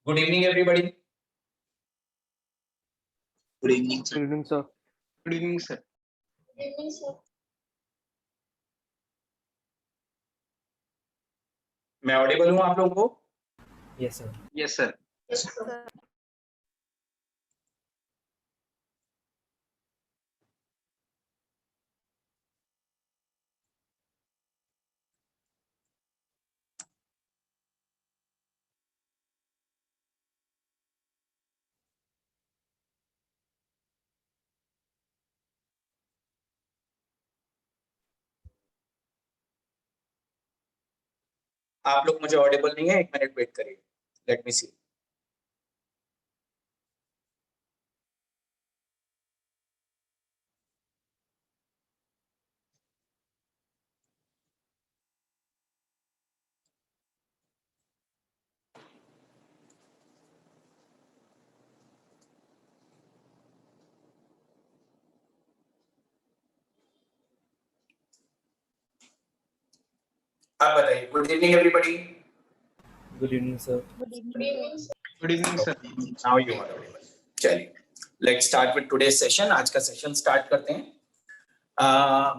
Good evening, everybody. Good evening, sir. Good evening, sir. Good evening, sir. Good evening, sir. मैं Audible हूँ आप लोगों को? Yes, sir. Yes, sir. Yes, sir. आप लोग मुझे ऑडिबल नहीं है, 1 मिनट वेट करिए. Let me see. आप बताइए. Good evening everybody. Good evening, sir. Good evening, sir. Good evening, sir. Now you are audible. चलिए, let's start with today's session. आज का सेशन स्टार्ट करते हैं.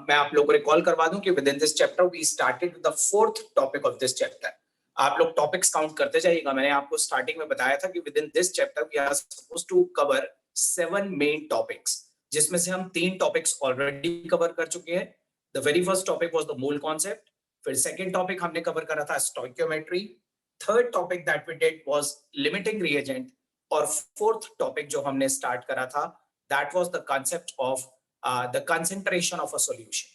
मैं आप लोगों को रिकॉल करवा दूं कि within this chapter we started the 4th topic of this chapter. आप लोग टॉपिक्स काउंट करते जाइएगा. मैंने आपको स्टार्टिंग में बताया था कि within this chapter we are supposed to cover 7 main topics, जिसमें से हम 3 टॉपिक्स ऑलरेडी कवर कर चुके हैं. The very first topic was the mole concept. फिर सेकंड टॉपिक हमने कवर करा था stoichiometry. Third topic that we did was limiting reagent. और फोर्थ टॉपिक जो हमने स्टार्ट करा था that was the concept of the concentration of a solution.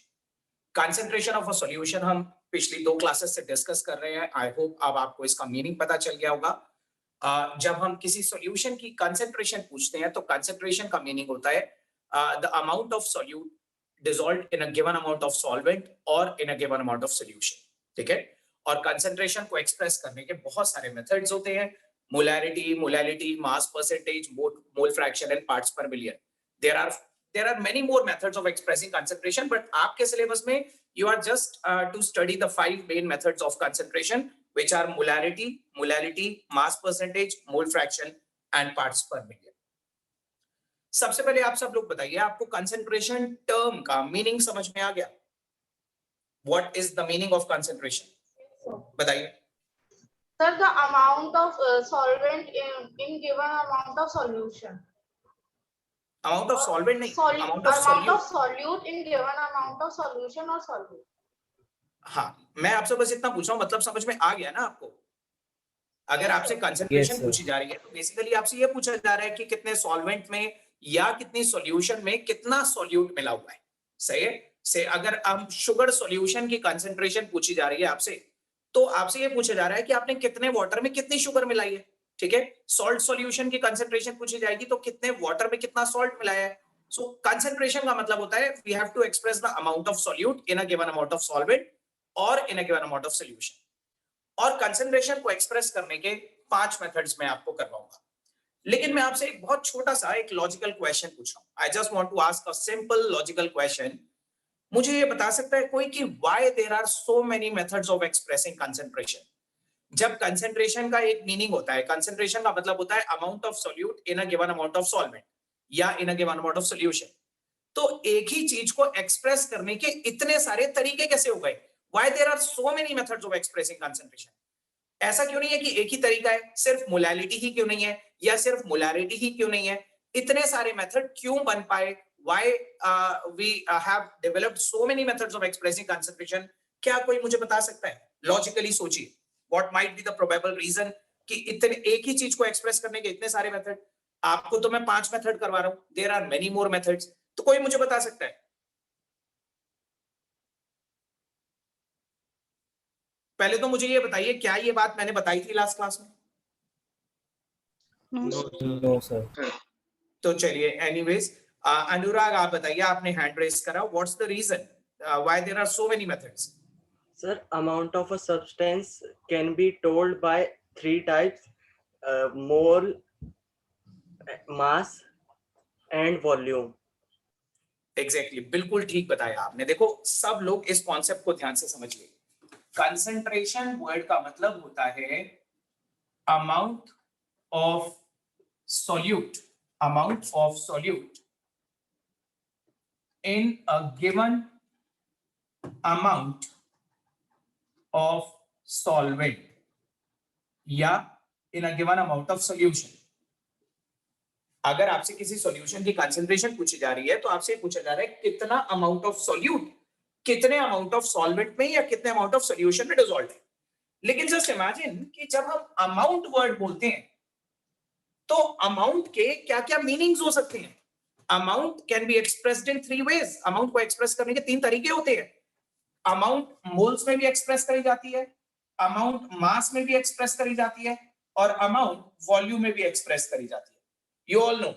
Concentration of a solution हम पिछली 2 क्लासेस से डिस्कस कर रहे हैं. आई होप अब आपको इसका मीनिंग पता चल गया होगा. जब हम किसी सॉल्यूशन की कंसंट्रेशन पूछते हैं तो कंसंट्रेशन का मीनिंग होता है the amount of solute dissolved in a given amount of solvent or in a given amount of solution. ठीक है. और कंसंट्रेशन को एक्सप्रेस करने के बहुत सारे मेथड्स होते हैं. Molality, mass percentage, mole fraction and parts पर million. there are many more methods of expressing concentration, but आपके सिलेबस में you are just to study the 5 main methods of concentration, which are molality, mass percentage, mole fraction and parts per million. सबसे पहले आप सब लोग बताइए, आपको concentration term का मीनिंग समझ में आ गया? What is the meaning of concentration? बताइए. Sir, the amount of solvent in given amount of solution. Amount of solvent नहीं, Amount of solute in given amount of solution or solute. हाँ, मैं आपसे बस इतना पूछ रहा हूँ, मतलब समझ में आ गया ना आपको? अगर आपसे कंसंट्रेशन पूछी जा रही है तो बेसिकली आपसे ये पूछा जा रहा है कि कितने सॉल्वेंट में या कितनी सॉल्यूशन में कितना सॉल्यूट मिला हुआ है. सही है. से अगर हम शुगर सॉल्यूशन की कंसंट्रेशन पूछी जा रही है आपसे, तो आपसे ये पूछा जा रहा है कि आपने कितने वाटर में कितनी शुगर मिलाई है. ठीक है. सॉल्ट सॉल्यूशन की कंसंट्रेशन पूछी जाएगी तो कितने वाटर में कितना सॉल्ट मिलाया है. सो कंसंट्रेशन का मतलब होता है we have to express the amount of solute in a given amount of solvent और in a given amount of solution. और कंसंट्रेशन को एक्सप्रेस करने के 5 मेथड्स मैं आपको करवाऊंगा. लेकिन मैं आपसे एक बहुत छोटा सा एक लॉजिकल क्वेश्चन पूछ रहा हूं. I just want to ask a simple logical question. मुझे ये बता सकता है कोई कि why there are so many methods of expressing concentration? जब कंसंट्रेशन का एक मीनिंग होता है, कंसंट्रेशन का मतलब होता है amount of solute in a given amount of solvent या in a given amount of solution. तो एक ही चीज को एक्सप्रेस करने के इतने सारे तरीके कैसे हो गए? Why there are so many methods of expressing concentration? ऐसा क्यों नहीं है कि एक ही तरीका है? सिर्फ मोलैलिटी ही क्यों नहीं है, या सिर्फ मोलैरिटी ही क्यों नहीं है? इतने सारे मेथड क्यों बन पाए? Why we have developed so many methods of expressing concentration? क्या कोई मुझे बता सकता है? लॉजिकली सोचिए, what might be the probable reason कि इतने एक ही चीज को एक्सप्रेस करने के इतने सारे मेथड? आपको तो मैं 5 मेथड करवा रहा हूं. There are many more methods. तो कोई मुझे बता सकता है? पहले तो मुझे ये बताइए, क्या ये बात मैंने बताई थी लास्ट क्लास में? No, sir. तो चलिए, एनीवेज, अनुराग आप बताइए, आपने हैंड रेज करा. What's the reason why there are so many methods? Sir, amount of a substance can be told by 3 types: mole, mass, and volume. Exactly, बिल्कुल ठीक बताया आपने. देखो, सब लोग इस कॉन्सेप्ट को ध्यान से समझिए. कंसंट्रेशन वर्ड का मतलब होता है amount of solute, amount of solute in a given amount of solvent या in a given amount of solution. अगर आपसे किसी सॉल्यूशन की कंसंट्रेशन पूछी जा रही है तो आपसे पूछा जा रहा है कितना अमाउंट ऑफ सॉल्यूट, कितने अमाउंट ऑफ सॉल्वेंट में या कितने अमाउंट ऑफ सॉल्यूशन में डिसॉल्व है. लेकिन जस्ट इमेजिन कि जब हम अमाउंट वर्ड बोलते हैं तो अमाउंट के क्या क्या मीनिंग्स हो सकते हैं. Amount can be expressed in 3 ways. Amount को एक्सप्रेस करने के 3 तरीके होते हैं. अमाउंट मोल्स में भी एक्सप्रेस करी जाती है, अमाउंट मास में भी एक्सप्रेस करी जाती है और अमाउंट वॉल्यूम में भी एक्सप्रेस करी जाती है. यू ऑल नो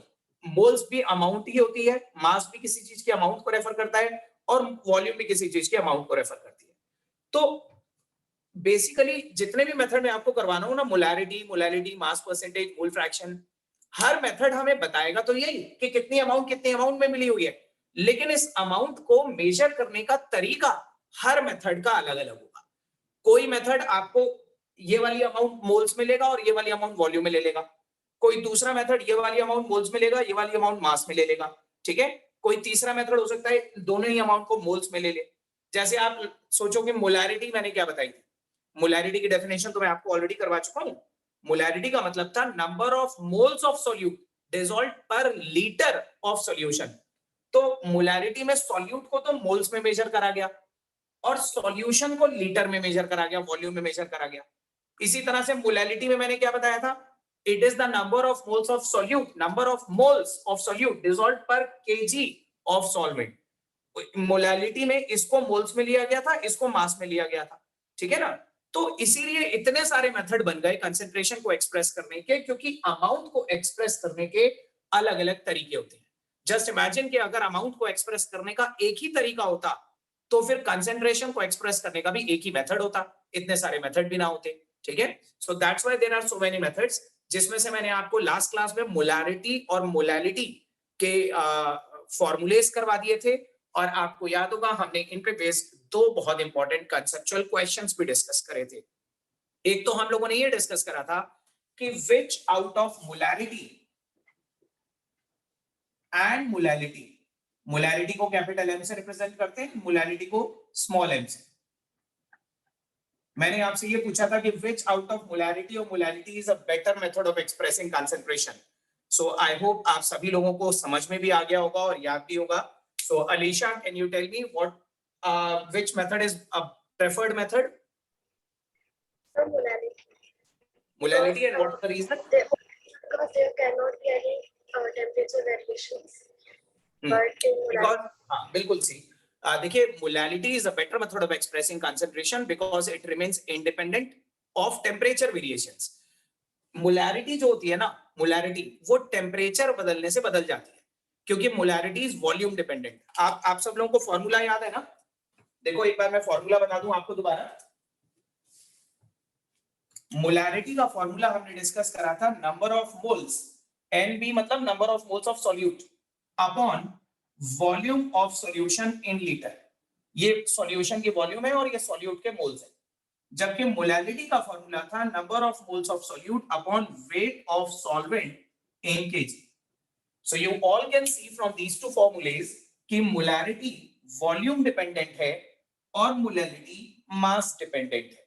मोल्स भी अमाउंट ही होती है, मास भी किसी चीज के अमाउंट को रेफर करता है और वॉल्यूम भी किसी चीज के अमाउंट को रेफर करती है. तो बेसिकली जितने भी मेथड में आपको करवाना हो ना, molarity, mass percentage, mole fraction, हर मेथड हमें बताएगा तो यही कि कितनी अमाउंट में मिली हुई है. लेकिन इस अमाउंट को मेजर करने का तरीका हर मेथड का अलग अलग होगा. कोई मेथड आपको ये वाली अमाउंट मोल्स में लेगा और ये वाली अमाउंट वॉल्यूम में ले लेगा. कोई दूसरा मेथड ये वाली अमाउंट मोल्स में लेगा, ये वाली अमाउंट मास में ले लेगा. ठीक है. कोई तीसरा मेथड हो सकता है दोनों ही अमाउंट को मोल्स में ले ले. जैसे आप सोचोगे मोलैरिटी मैंने क्या बताई थी. मोलैरिटी की डेफिनेशन तो मैं आपको ऑलरेडी करवा चुका हूं. मोलैरिटी का मतलब था number of moles of solute dissolved पर लीटर ऑफ सॉल्यूशन. तो मोलैरिटी में सॉल्यूट को तो मोल्स में मेजर करा गया और सॉल्यूशन को लीटर में मेजर करा गया, वॉल्यूम में मेजर करा गया. इसी तरह से मोलैरिटी में मैंने क्या बताया था, it is the number of moles of solute dissolved पर केजी ऑफ सॉल्वेंट. मोलैरिटी में इसको मोल्स में लिया गया था, इसको मास में लिया गया था. ठीक है ना. तो इसीलिए इतने सारे मेथड बन गए कंसंट्रेशन को एक्सप्रेस करने के, क्योंकि अमाउंट को एक्सप्रेस करने के अलग अलग तरीके होते हैं. जस्ट इमेजिन कि अगर अमाउंट को एक्सप्रेस करने का एक ही तरीका होता तो फिर कंसंट्रेशन को एक्सप्रेस करने का भी एक ही मेथड होता, इतने सारे मेथड भी ना होते. ठीक है. So that's why there are so many methods, जिसमें से मैंने आपको लास्ट क्लास में मोलैरिटी और मोलैलिटी के फॉर्मूलेस करवा दिए थे और आपको याद होगा हमने इन पे बेस्ड 2 बहुत इंपॉर्टेंट कंसेप्चुअल क्वेश्चंस भी डिस्कस करे थे. एक तो हम लोगों ने ये डिस्कस करा था कि विच out of molarity and molality, molarity को कैपिटल एम से रिप्रेजेंट करते हैं, मोलैलिटी को स्मॉल एम से. मैंने आपसे ये पूछा था कि विच आउट ऑफ मोलैरिटी और molality is a better method of expressing concentration. So I hope आप सभी लोगों को समझ में भी आ गया होगा और याद भी होगा. So Alisha, can you tell me what which method is a preferred method? Molality, and what's the reason? Because there cannot be any temperature variations. But in Because बिल्कुल सी देखिए, molality is a better method of expressing concentration because it remains independent of temperature variations. molarity जो होती है ना, molarity वो temperature बदलने से बदल जाती है, क्योंकि molarity is volume dependent. आप सब लोगों को फॉर्मूला याद है ना. देखो एक बार मैं फॉर्मूला बता दूं आपको दोबारा. मोलैरिटी का फॉर्मूला हमने डिस्कस करा था, नंबर ऑफ मोल्स, NB मतलब number of moles of solute upon volume of solution in litre. ये सॉल्यूशन की वॉल्यूम है और ये सॉल्यूट के मोल्स है. जबकि मोलैरिटी का फॉर्मूला था number of moles of solute upon weight of solvent in kg. So you all can see from these 2 formulas कि मोलैरिटी वॉल्यूम डिपेंडेंट है और मोलैलिटी मास डिपेंडेंट है.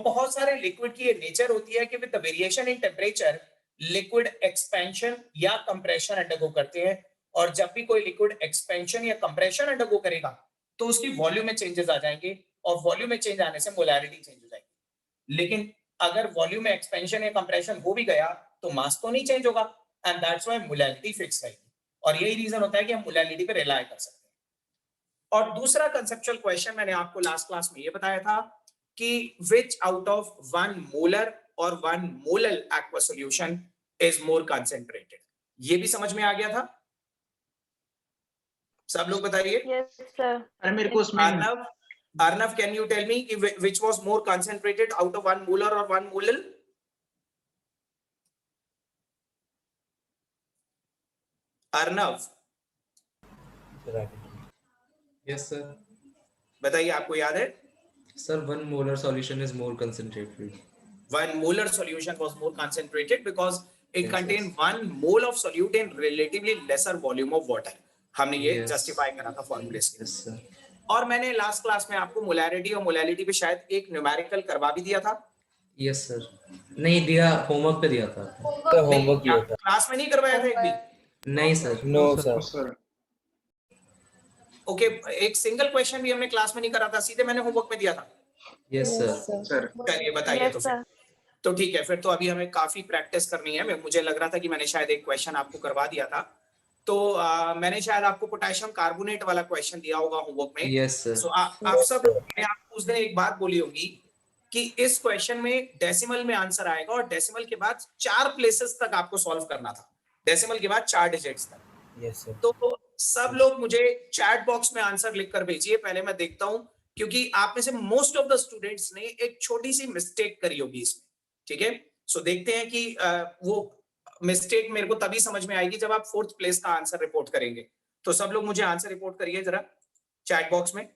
बहुत सारे लिक्विड की ये नेचर होती है कि with the variation in temperature liquid expansion या कंप्रेशन अंडरगो करते हैं, और जब भी कोई लिक्विड एक्सपेंशन या कंप्रेशन अंडरगो करेगा तो उसकी वॉल्यूम में चेंजेस आ जाएंगे और वॉल्यूम में चेंज आने से मोलैरिटी चेंज हो जाएगी. लेकिन अगर वॉल्यूम में एक्सपेंशन या कंप्रेशन हो भी गया तो मास तो नहीं चेंज होगा, and that's why molarity fix रहेगी. और यही रीजन होता है कि हम मोलैलिटी पे रिलाय कर सकते हैं. और दूसरा कंसेप्चुअल क्वेश्चन मैंने आपको लास्ट क्लास में ये बताया था कि which out of 1 molar or 1 molal aqueous solution is more concentrated. ये भी समझ में आ गया था सब लोग, बताइए. Yes, sir. अरे मेरे को उसमें Arnav, can you tell me which was more concentrated out of 1 molar or 1 molal? Arnav, Yes, sir. बताइए आपको याद है. Sir, 1 molar solution is more concentrated. 1 molar solution was more concentrated because it Yes, contained 1 mole of solute in relatively lesser volume of water. हमने ये Yes. Justify करा था फॉर्मूले से। Yes, sir. और मैंने लास्ट क्लास में आपको मोलैरिटी और मोलैलिटी पे शायद एक न्यूमेरिकल करवा भी दिया था। Yes, sir. नहीं दिया, होमवर्क पे दिया था। तो होमवर्क किया था। क्लास में नहीं करवाया था एक भी? नहीं sir. No No, sir. sir. Okay, एक सिंगल क्वेश्चन भी हमने क्लास में नहीं करा था, सीधे मैंने होमवर्क में दिया था। Yes, sir. Sir. चलिए बताइए Yes, तो sir. फिर। तो ठीक है, फिर तो अभी हमें काफी प्रैक्टिस करनी है। मुझे लग रहा था कि मैंने शायद एक क्वेश्चन आपको करवा दिया था, तो मैंने शायद आपको पोटेशियम कार्बोनेट वाला क्वेश्चन दिया होगा होमवर्क में। Yes, sir. सो आप सब, मैंने आपको उस दिन एक बात बोली होगी कि इस क्वेश्चन में डेसिमल में आंसर आएगा और डेसिमल के बाद 4 प्लेसेस तक आपको सॉल्व करना था, डेसिमल के बाद 4 डिजिट्स तक। Yes sir. तो सब लोग मुझे चैट बॉक्स में आंसर लिखकर भेजिए, पहले मैं देखता हूं, क्योंकि आप में से मोस्ट ऑफ द स्टूडेंट्स ने एक छोटी सी मिस्टेक करी होगी इसमें। ठीक है, सो देखते हैं कि वो मिस्टेक मेरे को तभी समझ में आएगी जब आप 4th प्लेस का आंसर रिपोर्ट करेंगे। तो सब लोग मुझे आंसर रिपोर्ट करिए जरा चैट बॉक्स में।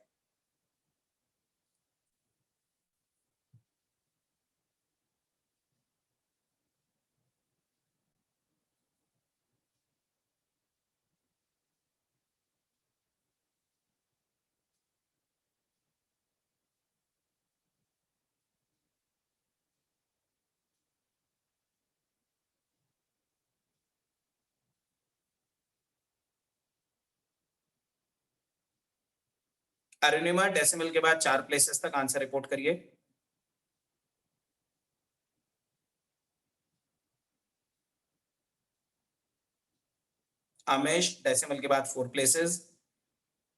अरुणिमा, डेसिमल के बाद 4 प्लेसेस तक आंसर रिपोर्ट करिए। अमेश, डेसिमल के बाद 4 प्लेसेस।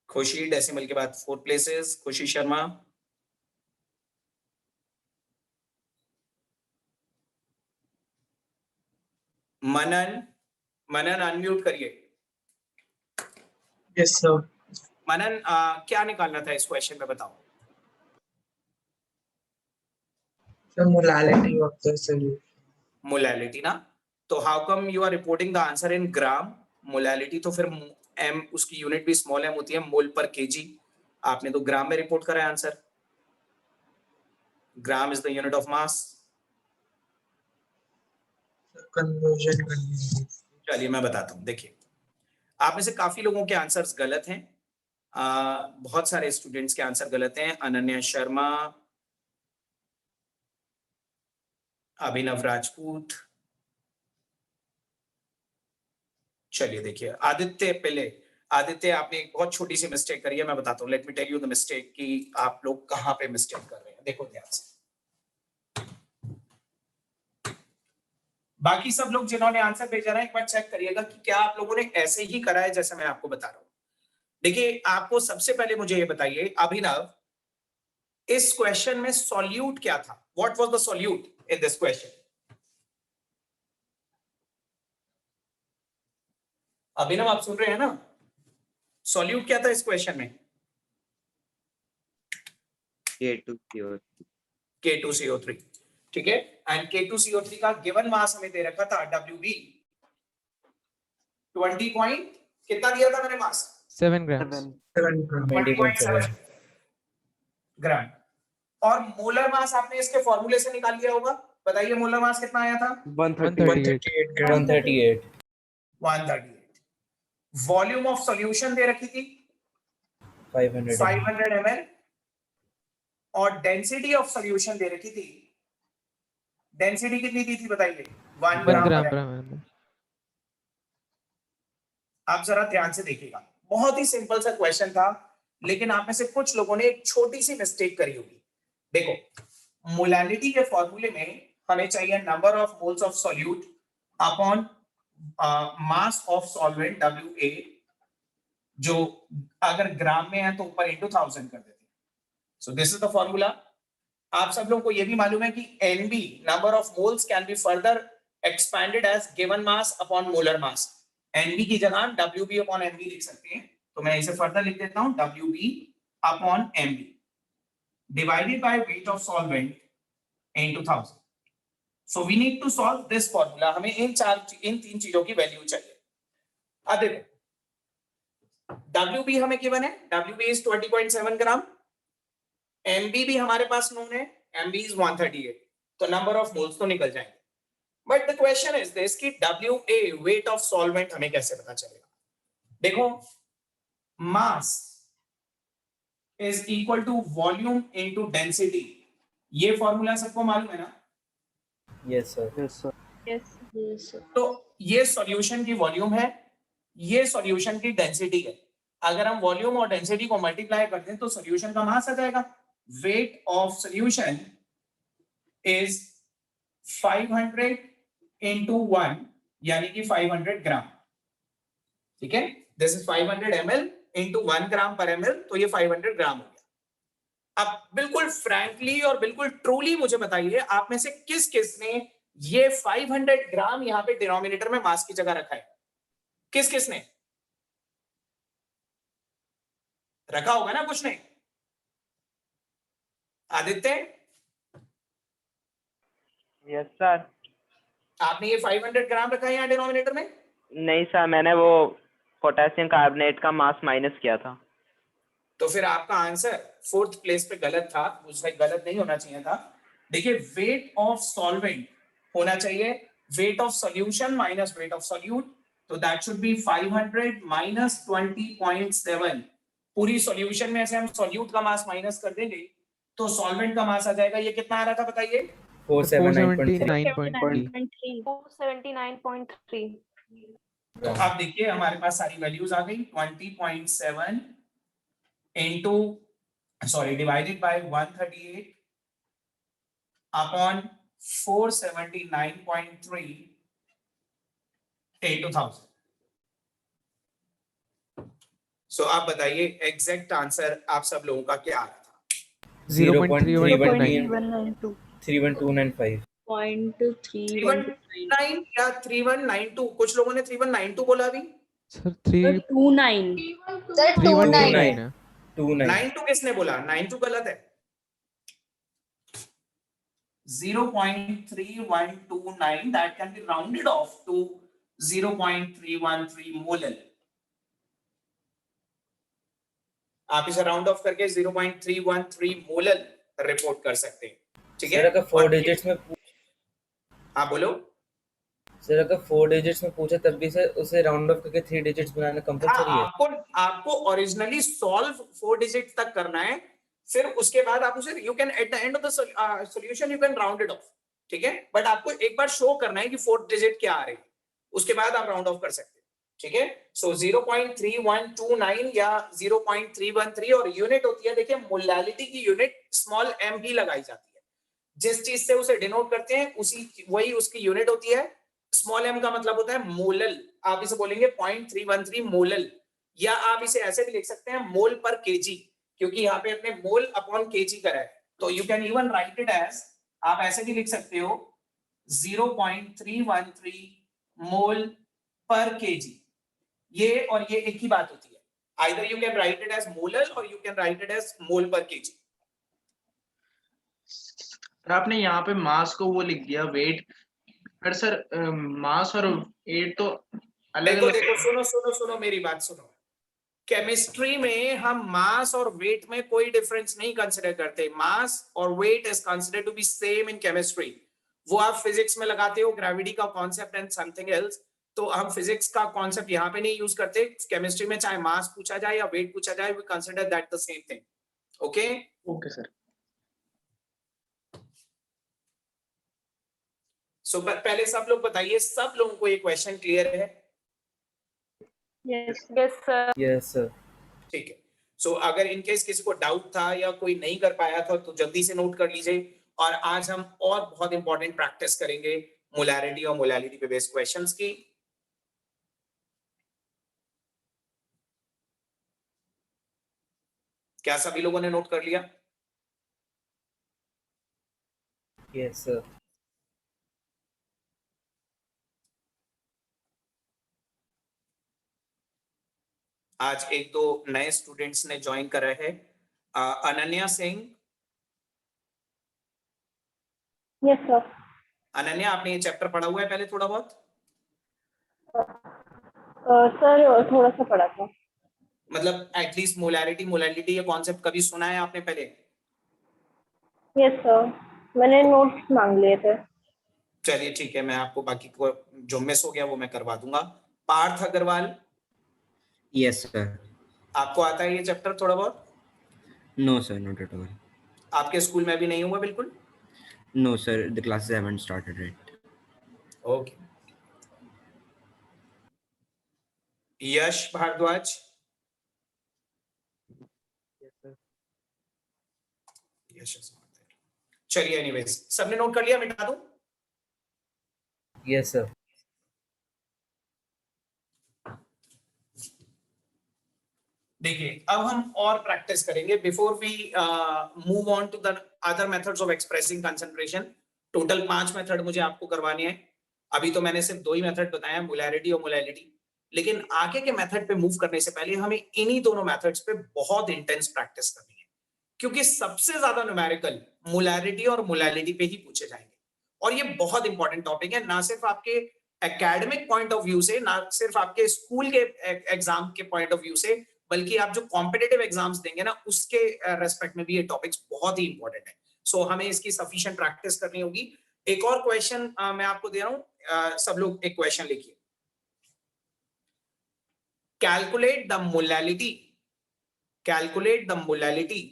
खुशी, डेसिमल के बाद 4 प्लेसेस। खुशी शर्मा। मनन अनम्यूट करिए। Yes, sir. मनन, क्या निकालना था इस क्वेश्चन में, बताओ। The molality of the solute. Molality ना, तो how come you are reporting the answer in gram? Molality तो फिर एम, उसकी यूनिट भी स्मॉल एम होती है, मोल पर केजी। आपने तो ग्राम में रिपोर्ट करा है answer. Gram is the unit of mass. Conversion. चलिए मैं बताता हूं, देखिए आप में से काफी लोगों के आंसर्स गलत हैं। बहुत सारे स्टूडेंट्स के आंसर गलत हैं। अनन्या शर्मा, अभिनव राजपूत। चलिए देखिए, आदित्य, पहले आदित्य, आपने एक बहुत छोटी सी मिस्टेक करी है, मैं बताता हूँ। Let me tell you the mistake कि आप लोग कहां पे मिस्टेक कर रहे हैं। देखो ध्यान से, बाकी सब लोग जिन्होंने आंसर भेजा है एक बार चेक करिएगा कि क्या आप लोगों ने ऐसे ही करा है जैसे मैं आपको बता रहा हूं। देखिए, आपको सबसे पहले मुझे ये बताइए अभिनव, इस क्वेश्चन में सॉल्यूट क्या था? What was the solute in this question? Abhinav, आप सुन रहे हैं ना? सॉल्यूट क्या था इस क्वेश्चन में? K2CO3. K2CO3। ठीक है, एंड K2CO3 का गिवन मास हमें दे रखा था WB 20 पॉइंट, कितना दिया था मैंने मास? 7 grams. 20.7 ग्राम। और मोलर मास आपने इसके फॉर्मूले से निकाल लिया होगा, बताइए मोलर मास कितना आया था? 138. 138। 138। वॉल्यूम ऑफ सॉल्यूशन दे रखी थी 500 ml, और डेंसिटी ऑफ सॉल्यूशन दे रखी थी, डेंसिटी कितनी दी थी बताइए? 1 1 gram ग्राम। per ml. आप जरा ध्यान से देखिएगा, बहुत ही सिंपल सा क्वेश्चन था, लेकिन आप में से कुछ लोगों ने एक छोटी सी मिस्टेक करी होगी। देखो, मोलैलिटी के फॉर्मूले में हमें चाहिए number of moles of solute upon mass of solvent WA, जो अगर ग्राम में है तो ऊपर into 1000 कर देते हैं। So this is the formula. आप सब लोगों को यह भी मालूम है कि NB, number of moles, can be further expanded as given mass upon molar mass. NB की जगह WB अपॉन MB लिख सकते हैं, तो मैं इसे फर्दर लिख देता हूं, WB upon MB divided by weight of solvent into 1000। So we need to solve this formula. हमें इन 3 चीजों की वैल्यू चाहिए। अब देखो, WB हमें गिवन है, WB इज 20.7 ग्राम। MB भी हमारे पास नोन है, MB इज 138। तो नंबर ऑफ मोल्स तो निकल जाएंगे। But the question is this कि WA वेट ऑफ सॉल्वेंट हमें कैसे पता चलेगा? देखो, mass is equal to volume into density, ये फॉर्मूला सबको मालूम है ना? Yes, sir. Yes, sir. Yes. Yes, sir. तो ये सॉल्यूशन की वॉल्यूम है, ये सॉल्यूशन की डेंसिटी है। अगर हम वॉल्यूम और डेंसिटी को मल्टीप्लाई कर दें तो सॉल्यूशन का मास आ जाएगा। Weight of solution is 500 into 1, यानी कि 500 ग्राम। ठीक है, दिस इज 500 ml इंटू 1 ग्राम पर ml, तो ये 500 ग्राम हो गया। अब बिल्कुल फ्रैंकली और बिल्कुल ट्रूली मुझे बताइए, आप में से किस किस ने ये 500 ग्राम यहाँ पे डिनोमिनेटर में मास की जगह रखा है? किस किस ने रखा होगा ना? कुछ ने? Aditya, yes sir. आपने ये 500 ग्राम रखा है यहाँ डिनोमिनेटर में? नहीं सर, मैंने वो पोटेशियम कार्बोनेट का मास माइनस किया था। तो फिर आपका आंसर 4th प्लेस पे गलत था, उसमें गलत नहीं होना चाहिए था। देखिए, वेट ऑफ सॉल्वेंट होना चाहिए weight of solution minus weight of solute, तो दैट शुड बी 500 माइनस 20.7। पूरी सॉल्यूशन में से हम सॉल्यूट का मास माइनस कर देंगे तो सॉल्वेंट का मास आ जाएगा। ये कितना आ रहा था बताइए? 479.3. 479.3. तो आप देखिए हमारे पास सारी वैल्यूज आ गई। 20.7 into divided by 138 upon 479.3 into 1000। सो आप बताइए एग्जैक्ट आंसर आप सब लोगों का क्या आ रहा था? 0.3129. 31295. 3129 या 3192? कुछ लोगों ने 3192 बोला भी। Sir 329 Sir, 29. है। 29. 92 किसने बोला? 92 गलत है। 0.3129 that can be rounded off to 0.313 molar. आप इसे राउंड ऑफ करके 0.313 मोलर रिपोर्ट कर सकते हैं। ठीक है, सर अगर 4 डिजिट्स में हाँ बोलो। सर अगर 4 डिजिट्स में पूछे तब भी सर उसे राउंड ऑफ करके 3 डिजिट्स बनाना कंपलसरी है? आपको ओरिजिनली सॉल्व 4 डिजिट तक करना है, फिर उसके बाद आप उसे you can at the end of the solution you can round it of. ठीक है, बट आपको एक बार शो करना है कि 4 डिजिट क्या आ रही है, उसके बाद आप राउंड ऑफ कर सकते हैं। ठीक है, सो 0.3129 या 0.313 और यूनिट होती है, देखिए मोलालिटी की यूनिट स्मॉल m ही लगाई जाती है। जिस चीज से उसे डिनोट करते हैं वही उसकी यूनिट होती है। स्मॉल m का मतलब होता है मोलल, आप इसे बोलेंगे 0.313 मोलल, या आप इसे ऐसे भी लिख सकते हैं मोल पर केजी, क्योंकि यहाँ पे अपने मोल अपॉन केजी करा है। तो you can even write it as, आप ऐसे भी लिख सकते हो 0.313 मोल पर केजी। ये और ये एक ही बात होती है। Either you can write it as molal or you can write it as mole per kg. आपने यहाँ पे मास को वो लिख दिया वेट, पर सर मास और वेट तो अलग अलग। देखो सुनो मेरी बात सुनो। केमिस्ट्री में हम मास और वेट में कोई डिफरेंस नहीं कंसिडर करते। मास और weight is considered to be same in chemistry. वो आप फिजिक्स में लगाते हो, ग्रेविटी का कॉन्सेप्ट एंड समथिंग एल्स, तो हम फिजिक्स का कॉन्सेप्ट यहाँ पे नहीं यूज करते। केमिस्ट्री में चाहे मास पूछा जाए या वेट पूछा जाए, we consider that the same thing. Okay okay sir. So पहले सब लोग बताइए, सब लोगों को ये क्वेश्चन क्लियर है? Yes, sir. Yes sir. ठीक है, सो अगर इनकेस किसी को डाउट था या कोई नहीं कर पाया था तो जल्दी से नोट कर लीजिए। और आज हम और बहुत इंपॉर्टेंट प्रैक्टिस करेंगे मोलैरिटी और मोलैलिटी पे बेस्ड क्वेश्चंस की। क्या सभी लोगों ने नोट कर लिया? Yes sir. आज एक दो नए स्टूडेंट्स ने ज्वाइन करा है। अनन्या सिंह। Yes, sir. अनन्या, आपने ये चैप्टर पढ़ा हुआ है पहले थोड़ा बहुत? सर थोड़ा सा पढ़ा था। मतलब एटलीस्ट मोलैरिटी ये कॉन्सेप्ट कभी सुना है आपने पहले? Yes, sir. मैंने नोट्स मांग लिए थे। चलिए ठीक है, मैं आपको बाकी को जो मिस हो गया वो मैं करवा दूंगा। Partha Agarwal, Yes, sir. आपको आता है ये चैप्टर थोड़ा बहुत? No, sir, not at all. आपके स्कूल में भी नहीं हुआ बिल्कुल? No, sir, the classes haven't started yet. Okay. Yash Bhardwaj, Yash is not there. चलिए एनीवेज, सबने नोट कर लिया, मिटा दूं? Yes sir. देखिए अब हम और प्रैक्टिस करेंगे before we move on to the other methods of expressing concentration. Total 5 method मुझे आपको करवाने हैं। अभी तो मैंने सिर्फ 2 ही मेथड बताया, मोलैरिटी और मोलैलिटी। लेकिन आगे के मेथड पे मूव करने से पहले हमें इन्हीं दोनों मेथड्स पे बहुत इंटेंस प्रैक्टिस करनी है, क्योंकि सबसे ज्यादा न्यूमेरिकल मोलैरिटी और मोलैलिटी पे ही पूछे जाएंगे। और ये बहुत इंपॉर्टेंट टॉपिक है, ना सिर्फ आपके एकेडमिक पॉइंट ऑफ व्यू से, ना सिर्फ आपके स्कूल के एग्जाम के पॉइंट ऑफ व्यू से, बल्कि आप जो कॉम्पिटिटिव एग्जाम्स देंगे ना उसके रेस्पेक्ट में भी ये टॉपिक्स बहुत ही इंपॉर्टेंट है। सो हमें इसकी सफिशिएंट प्रैक्टिस करनी होगी। एक और क्वेश्चन मैं आपको दे रहा हूं, सब लोग एक क्वेश्चन लिखिए। Calculate the molality, calculate the molality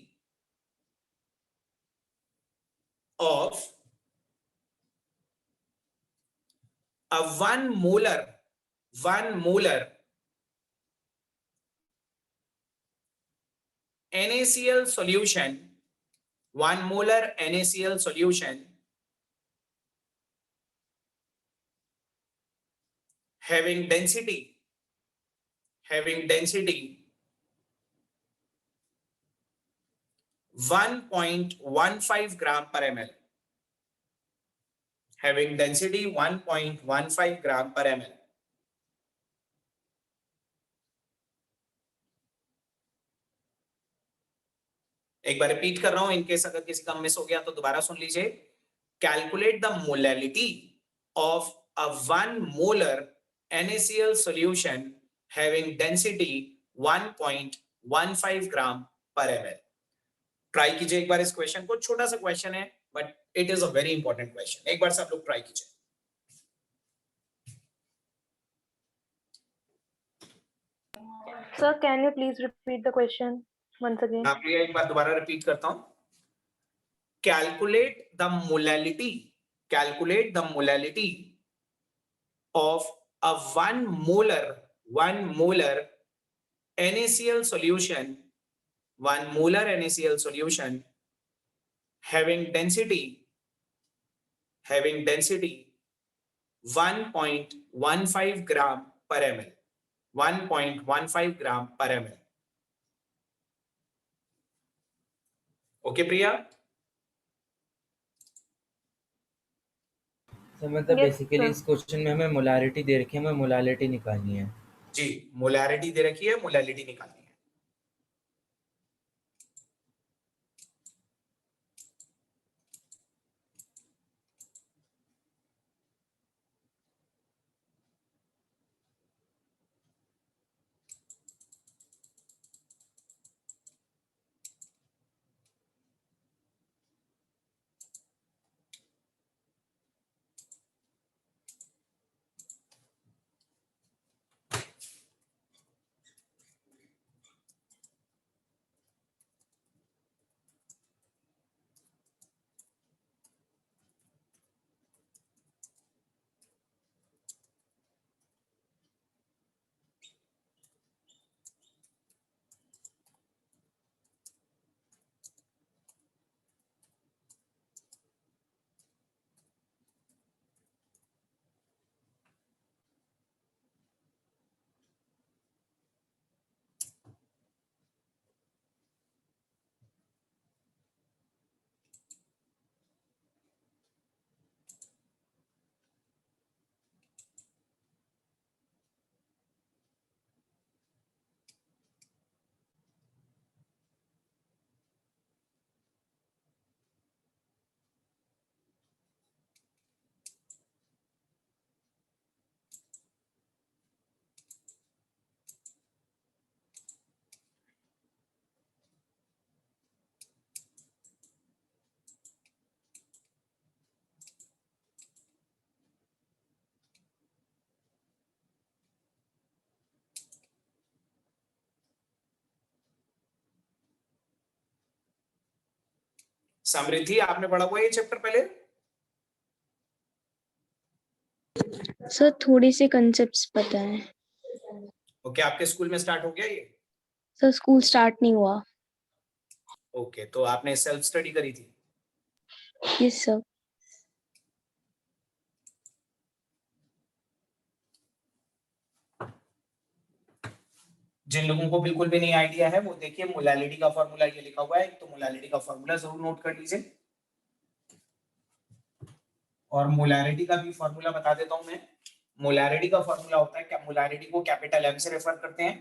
of a 1 molar NaCl solution, 1 molar NaCl solution having density 1.15 gram per ml, having density 1.15 gram per ml. एक बार रिपीट कर रहा हूं, इनकेस अगर किसी का मिस हो गया तो दोबारा सुन लीजिए। Calculate the molality of a 1 molar NaCl solution having density 1.15 gram per ml. Try कीजिए एक बार इस क्वेश्चन को, छोटा सा क्वेश्चन है but it is a very important question. एक बार सब लोग ट्राई कीजिए। Sir, can you please repeat the question once again? मैं प्रिया एक बार दोबारा रिपीट करता हूं। Calculate the molality, calculate the molality of a 1 molar NaCl solution, 1 molar NaCl solution having density 1.15 gram per ml, 1.15 gram per ml. Okay Priya? Sir मतलब Yes, basically sir. इस question में हमें molarity दे रखी है, हमें molality निकालनी है। जी, molarity दे रखी है, मोलैलिटी निकालनी है। समृद्धि, आपने पढ़ा हुआ है ये चैप्टर पहले? सर थोड़ी सी कंसेप्ट्स पता है। ओके, आपके स्कूल में स्टार्ट हो गया ये? सर स्कूल स्टार्ट नहीं हुआ। ओके, तो आपने सेल्फ स्टडी करी थी? Yes sir. जिन लोगों को बिल्कुल भी नहीं आइडिया है वो देखिए, मोलैलिटी का फॉर्मूला ये लिखा हुआ है, तो मोलैलिटी का फॉर्मूला जरूर नोट कर लीजिए। और मोलैरिटी का भी फॉर्मूला बता देता हूं मैं। मोलैरिटी का फॉर्मूला होता है, क्या मोलैरिटी को कैपिटल एम से रेफर करते हैं,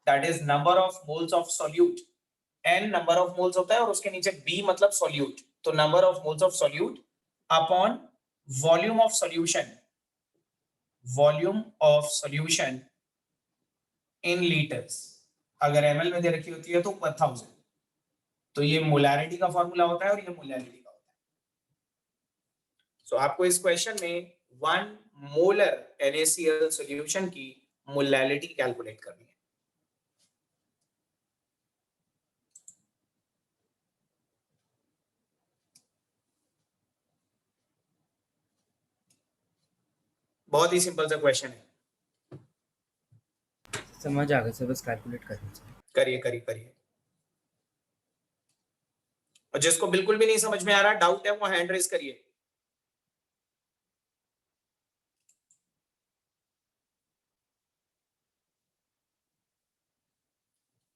that is number of moles of solute. N number of moles होता है और उसके नीचे बी मतलब सॉल्यूट, तो number of moles of solute upon volume of solution, volume of solution in litres. अगर एमएल में दे रखी होती है तो 1000। तो ये मोलैरिटी का फॉर्मूला होता है और ये मोलैरिटी का होता है। सो आपको इस क्वेश्चन में 1 मोलर NaCl सॉल्यूशन की मोलैलिटी कैलकुलेट करनी है। बहुत ही सिंपल सा क्वेश्चन है, समझ आ गया सर, बस कैलकुलेट करना चाहिए। करिए करिए करिए। और जिसको बिल्कुल भी नहीं समझ में आ रहा, डाउट है, वो हैंड रेज करिए।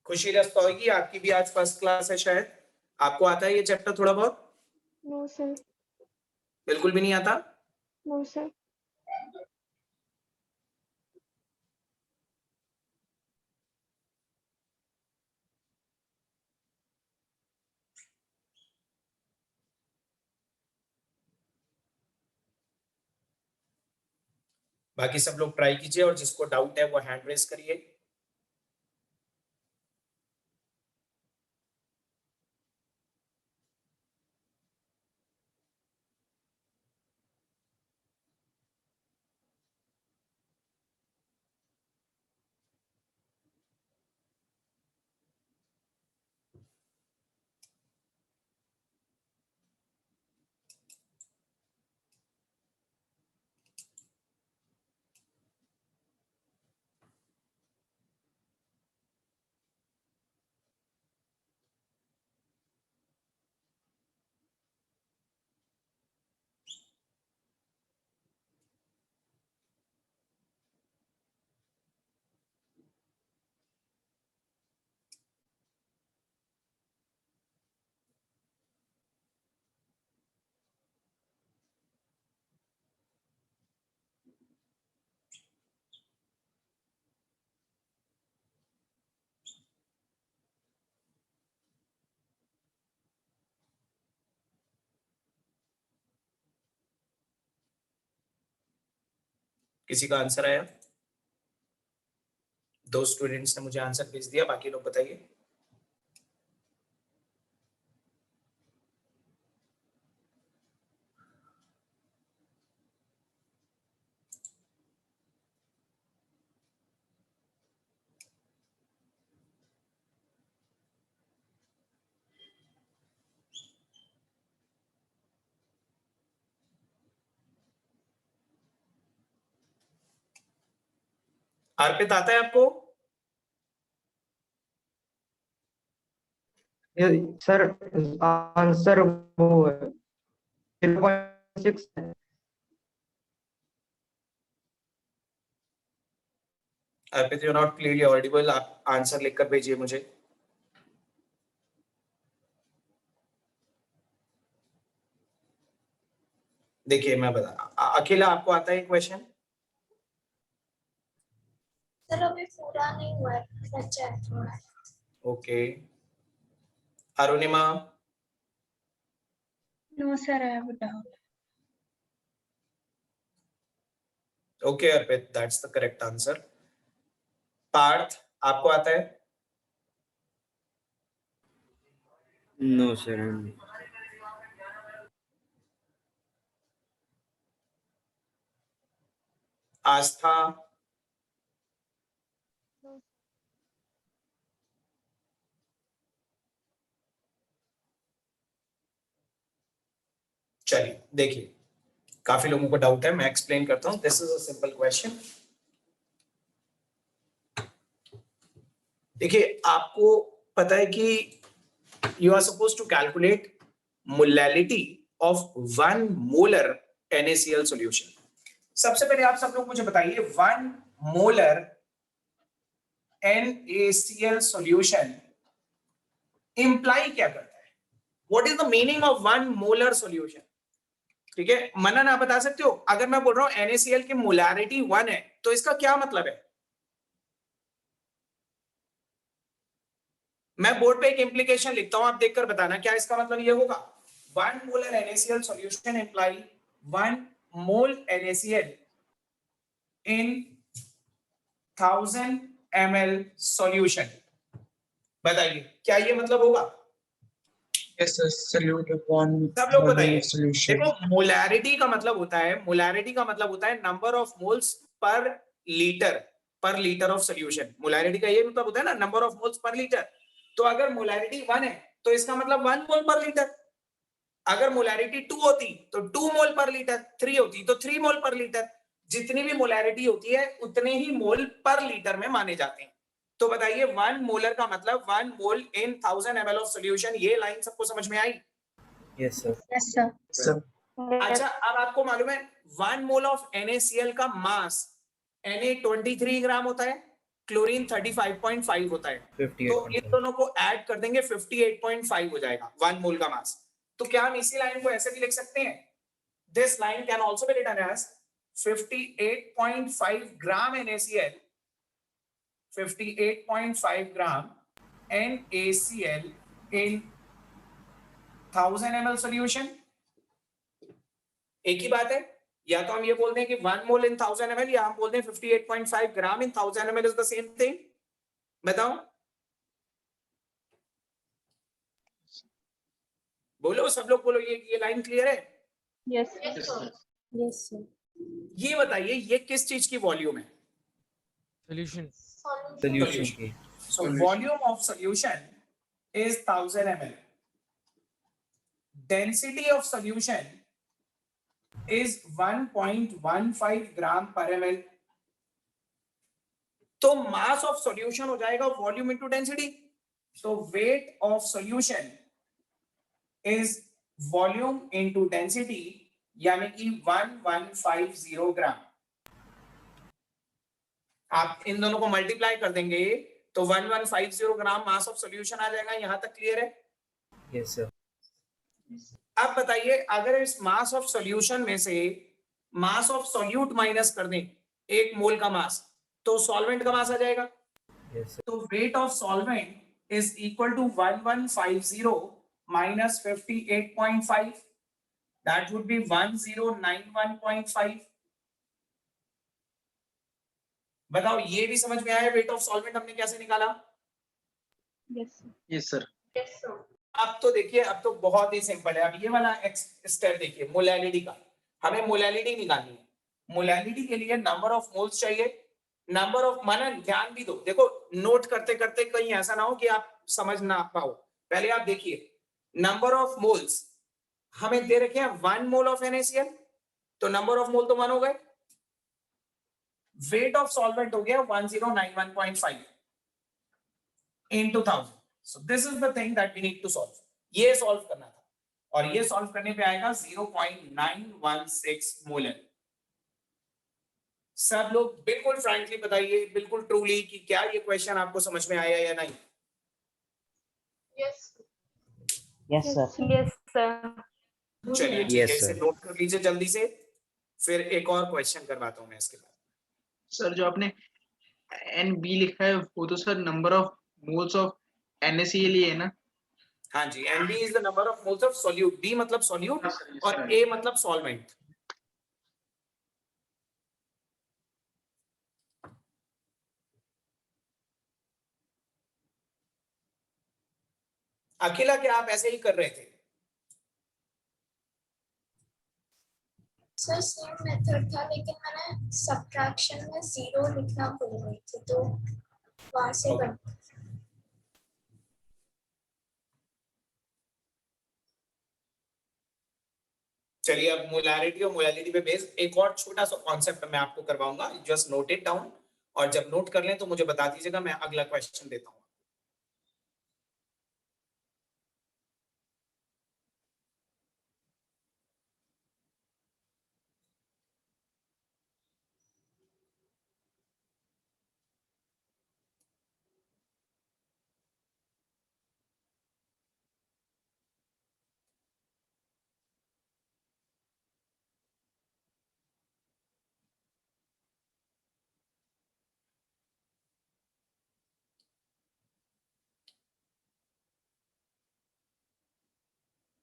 खुशी रस्तोगी, आपकी भी आज फर्स्ट क्लास है शायद, आपको आता है ये चैप्टर थोड़ा बहुत? No sir. बिल्कुल भी नहीं आता? No sir. बाकी सब लोग ट्राई कीजिए और जिसको डाउट है वो हैंड रेज करिए। किसी का आंसर आया? 2 स्टूडेंट्स ने मुझे आंसर भेज दिया, बाकी लोग बताइए। अर्पित आता है आपको? सर आंसर वो है 0.6 है। Arpit, you are not clearly audible, आप आंसर लिखकर भेजिए मुझे। देखिए मैं बता, अकेला आपको आता है क्वेश्चन? सर अभी पूरा नहीं हुआ है, बच्चा है थोड़ा। Okay, Arunima? No sir, I have a doubt. Okay Arpit, that's the correct answer. Parth, आपको आता है? No, sir. आस्था? चलिए देखिए, काफी लोगों को डाउट है, मैं एक्सप्लेन करता हूं। This is a simple question. देखिए, आपको पता है कि you are suppose to calculate molality of 1 molar NaCl solution. सबसे पहले आप सब लोग मुझे बताइए 1 मोलर NaCl सॉल्यूशन इंप्लाई क्या करता है? What is the meaning of 1 molar solution? ठीक है, मनन आप बता सकते हो? अगर मैं बोल रहा हूं NaCl की मोलैरिटी 1 है तो इसका क्या मतलब है? मैं बोर्ड पे एक इंप्लीकेशन लिखता हूं, आप देखकर बताना क्या इसका मतलब ये होगा। 1 molar NaCl solution imply 1 mole NaCl in 1000 ml solution. बताइए क्या ये मतलब होगा? Yes, sir. Solute upon सब लोग बताइए। solution. देखो, मोलैरिटी का मतलब होता है, मोलैरिटी का मतलब होता है number of moles per litre of solution. Molarity का ये मतलब होता है ना, number of moles per litre. तो अगर मोलैरिटी 1 है तो इसका मतलब 1 मोल पर लीटर। अगर मोलैरिटी 2 होती तो 2 मोल पर लीटर, 3 होती तो 3 मोल पर लीटर। जितनी भी मोलैरिटी होती है उतने ही मोल पर लीटर में माने जाते हैं। तो बताइए 1 मोलर का मतलब 1 mole in 1000 ml of solution. ये लाइन सबको समझ में आई? Yes sir. Yes, sir. Sir. अच्छा, अब आपको मालूम है 1 मोल ऑफ NaCl का मास Na 23 ग्राम होता है, क्लोरीन 35.5 होता है। तो इन दोनों को ऐड कर देंगे 58.5 हो जाएगा 1 मोल का मास। तो क्या हम इसी लाइन को ऐसे भी लिख सकते हैं? This line can also be written as 58.5 gram NaCl, 58.5 gram NaCl in 1000 ml solution. एक ही बात है, या तो हम ये बोल दें कि 1 मोल इन 1000 ml, या हम बोल दें 58.5 ग्राम इन 1000 ml is the same thing. बताओ, बोलो सब लोग बोलो, ये लाइन क्लियर है? Yes. Yes, sir. Yes, sir. ये बताइए ये किस चीज की वॉल्यूम है? Solution. सोल्यूशन की। So volume of solution is 1000 ml. Density of solution is 1.15 gram per ml. तो mass of solution हो जाएगा volume into density. So weight of solution is volume into density, यानी कि 1150 ग्राम। आप इन दोनों को मल्टीप्लाई कर देंगे तो 1150 ग्राम मास ऑफ सॉल्यूशन आ जाएगा। यहां तक क्लियर है? Yes sir. अब बताइए, अगर इस मास ऑफ सॉल्यूशन में से मास ऑफ सॉल्यूट माइनस कर दें 1 मोल का मास, तो सॉल्वेंट का मास आ जाएगा। Yes sir. तो weight of solvent is equal to 1150 minus 58.5, that would be 1091.5। बताओ, ये भी समझ में आया वेट ऑफ सॉल्वेंट हमने कैसे निकाला? Yes. Yes, sir. Yes, sir. अब तो देखिए, अब तो बहुत ही सिंपल है। अब ये वाला स्टेप देखिए, मोलैलिटी का। हमें मोलैलिटी निकालनी है। मोलैलिटी के लिए नंबर ऑफ मोल्स चाहिए, नंबर ऑफ, माना ध्यान भी दो। देखो, नोट करते करते कहीं ऐसा ना हो कि आप समझ ना पाओ। पहले आप देखिए, नंबर ऑफ मोल्स हमें दे रखे हैं 1 मोल ऑफ NaCl, तो नंबर ऑफ मोल तो 1 हो गए। वेट ऑफ सॉल्वेंट हो गया 1091.5 into 1000. So this is the thing that we need to solve. ये सॉल्व करना था, और ये सॉल्व करने पे आएगा 0.916 मोलर। सब लोग बिल्कुल फ्रैंकली बताइए, बिल्कुल ट्रूली, कि क्या ये क्वेश्चन आपको समझ में आया या नहीं? Yes. Yes, sir. Yes, sir. चलिए ठीक Yes, है, इसे sir. नोट कर लीजिए जल्दी से, फिर एक और क्वेश्चन करवाता हूं मैं इसके बाद। सर जो आपने NB लिखा है वो तो sir number of moles of NaCl ही है ना? हाँ जी, NB is the number of moles of solute. B मतलब सॉल्यूट हाँ सर, yes, और sir. A मतलब सॉल्वेंट। अकेला क्या आप ऐसे ही कर रहे थे? सर सेम मेथड था, लेकिन मैंने सब्ट्रैक्शन में 0 लिखना भूल गई थी, तो वहां से Okay. बन चलिए अब मोलैरिटी और मोलैलिटी पे बेस एक और छोटा सा कॉन्सेप्ट मैं आपको करवाऊंगा, जस्ट नोट इट डाउन, और जब नोट कर लें तो मुझे बता दीजिएगा, मैं अगला क्वेश्चन देता हूँ।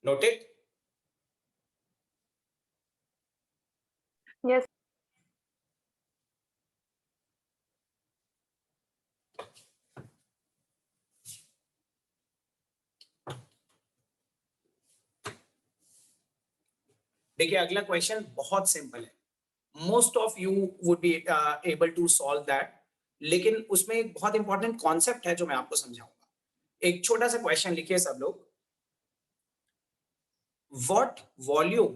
नोटेड? Yes. देखिए अगला क्वेश्चन बहुत सिंपल है, most of you would be able to solve that, लेकिन उसमें एक बहुत इंपॉर्टेंट कॉन्सेप्ट है जो मैं आपको समझाऊंगा। एक छोटा सा क्वेश्चन लिखिए सब लोग। what volume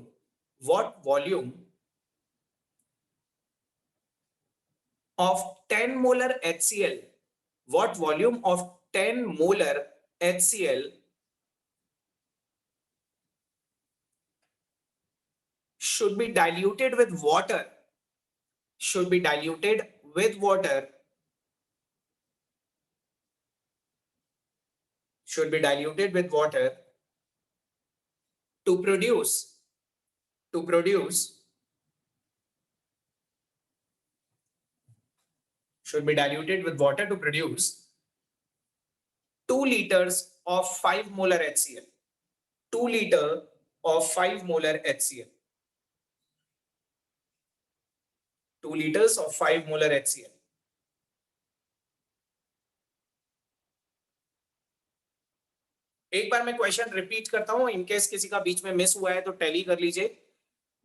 of 10 molar HCl, what volume of 10 molar HCl should be diluted with water, should be diluted with water, should be diluted with water to produce should be diluted with water to produce 2 liters of 5 molar HCl, 2 liter of 5 molar HCl, 2 liters of 5 molar HCl. एक बार मैं question repeat करता हूं, in case किसी का बीच में miss हुआ है तो टैली कर लीजिए।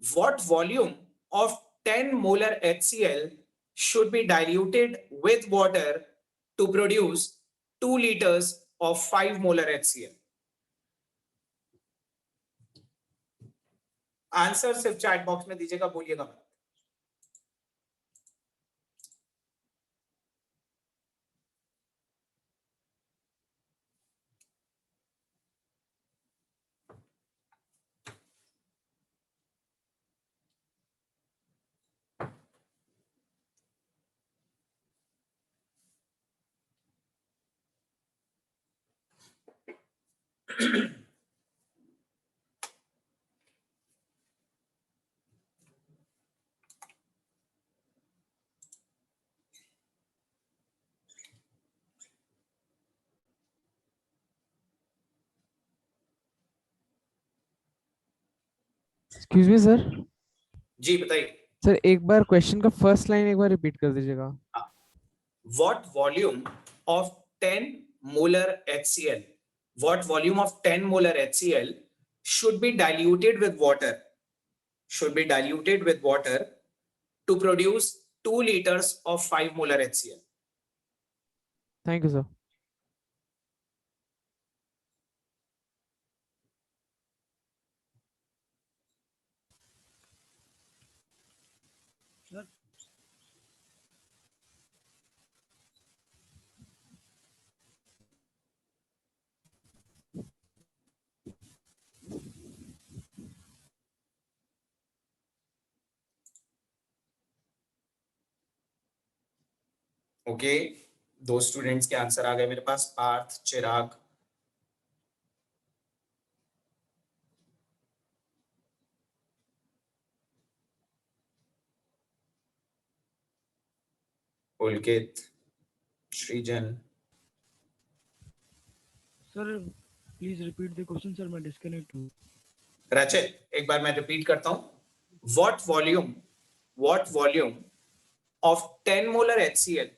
What volume of 10 molar HCl should be diluted with water to produce 2 liters of 5 molar HCl? Answer सिर्फ चैट बॉक्स में दीजिएगा, बोलिएगा मत। Excuse me sir. जी बताइए। सर एक बार क्वेश्चन का फर्स्ट लाइन एक बार रिपीट कर दीजिएगा। What volume of 10 molar HCl, what volume of 10 molar HCl should be diluted with water, should be diluted with water to produce 2 liters of 5 molar HCl? Thank you sir. Okay, 2 students के answer आ गए मेरे पास, Parth, Chirag. Pulkit, Srijan. Sir please repeat the question sir, मैं disconnect हूँ। रचित, एक बार मैं repeat करता हूं। what volume of 10 molar HCl?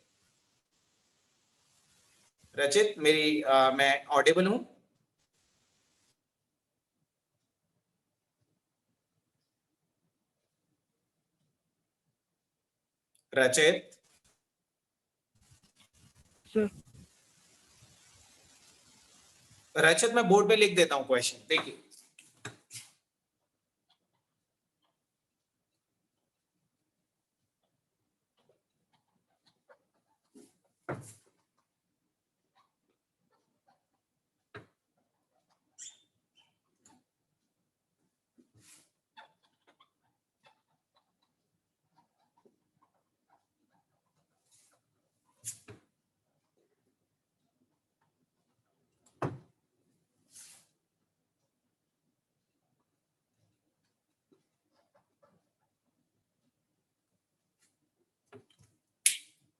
रचित मेरी मैं ऑडिबल हूं? रचित सर रचित मैं बोर्ड पे लिख देता हूं क्वेश्चन, देखिए।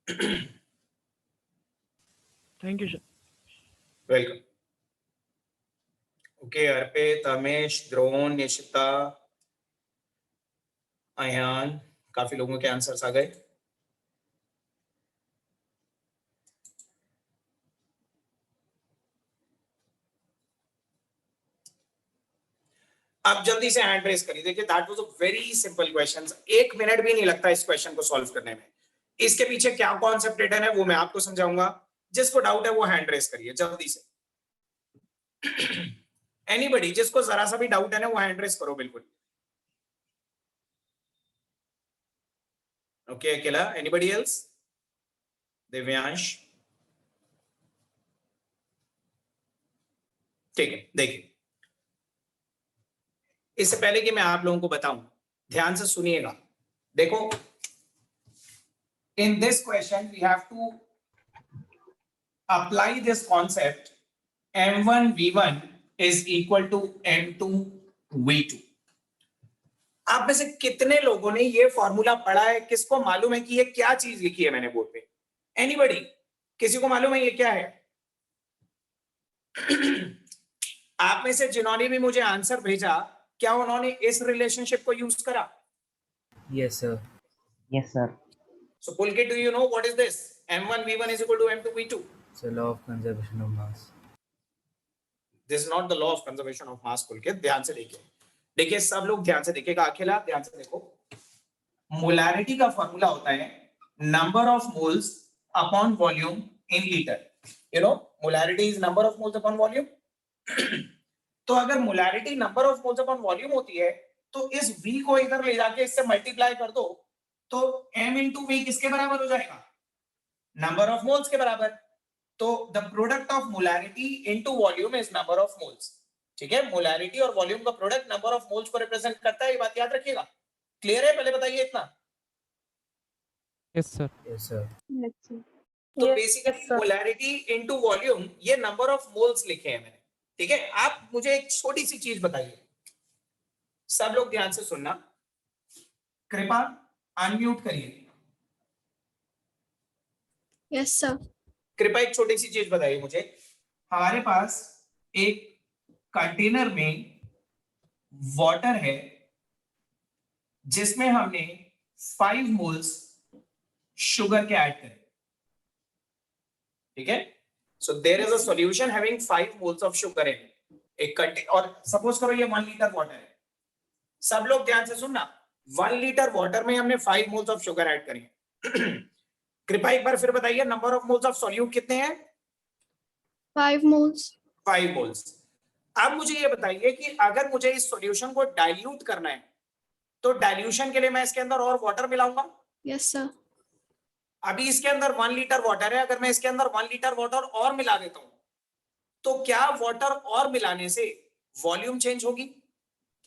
Thank you sir. Welcome. Okay, Arpit, Amesh, Drona, Nishita, Ayan, काफी लोगों के आंसर्स आ गए। आप जल्दी से हैंड रेज करिए। देखिए, that was a very simple question. 1 minute भी नहीं लगता इस क्वेश्चन को सॉल्व करने में। इसके पीछे क्या कॉन्सेप्ट रिटन है वो मैं आपको समझाऊंगा। जिसको डाउट है वो हैंड रेज करिए जल्दी से। एनीबॉडी जिसको जरा सा भी डाउट है ना वो हैंड रेज करो बिल्कुल। ओके, अकेला। Anybody else? दिव्यांश? ठीक है, देखिए, इससे पहले कि मैं आप लोगों को बताऊं, ध्यान से सुनिएगा। देखो, in this question we have to apply this concept m1 v1 is equal to m2 v2। आप में से कितने लोगों ने ये फॉर्मूला पढ़ा है? किसको मालूम है कि ये क्या चीज लिखी है मैंने बोर्ड पे? एनीबॉडी? किसी को मालूम है ये क्या है? आप में से जिन्होंने भी मुझे आंसर भेजा, क्या उन्होंने इस रिलेशनशिप को यूज करा? Yes, sir. Yes sir. So Pulkit, do you know what is this? m1 v1 is equal to m2 v2. It's a law of conservation of mass. This is not the law of conservation of mass, Pulkit. ध्यान से देखिए। देखिए, सब लोग ध्यान से देखिएगा। अकेला ध्यान से देखो। मोलैरिटी का फॉर्मूला होता है number of moles upon volume in litre. You know, molarity is number of moles upon volume. तो अगर molarity number of moles upon volume होती है तो इस v को इधर ले जाके इससे मल्टीप्लाई कर दो तो m इंटू वी किसके बराबर हो जाएगा? नंबर ऑफ मोल्स के बराबर। तो the product of molarity into volume is number of moles. ठीक है, मोलैरिटी और वॉल्यूम का प्रोडक्ट नंबर ऑफ मोल्स को रिप्रेजेंट करता है। ये बात याद रखिएगा। क्लियर है? पहले बताइए इतना। Yes, sir. Yes, sir. तो बेसिकली मोलैरिटी इनटू वॉल्यूम, ये नंबर ऑफ मोल्स लिखे हैं मैंने। ठीक है, आप मुझे एक छोटी सी चीज बताइए, सब लोग ध्यान से सुनना। कृपा अनम्यूट करिए। Yes sir. कृपा एक छोटी सी चीज बताइए मुझे। हमारे पास एक कंटेनर में वाटर है जिसमें हमने 5 मोल्स शुगर के ऐड करे। ठीक है, so there is a solution having 5 moles of sugar in एक कंटेनर, और सपोज करो ये 1 लीटर वाटर है। सब लोग ध्यान से सुनना। 1 लीटर वाटर में हमने 5 मोल्स ऑफ शुगर ऐड करी है। कृपा एक बार फिर बताइए, number of moles of solute कितने हैं? 5 मोल्स। 5 मोल्स। अब मुझे ये बताइए कि अगर मुझे इस सॉल्यूशन को डाइल्यूट करना है तो डाइल्यूशन के लिए मैं इसके अंदर और वाटर मिलाऊंगा। Yes sir. अभी इसके अंदर 1 लीटर वाटर है, अगर मैं इसके अंदर 1 लीटर वाटर और मिला देता हूं तो क्या वाटर और मिलाने से वॉल्यूम चेंज होगी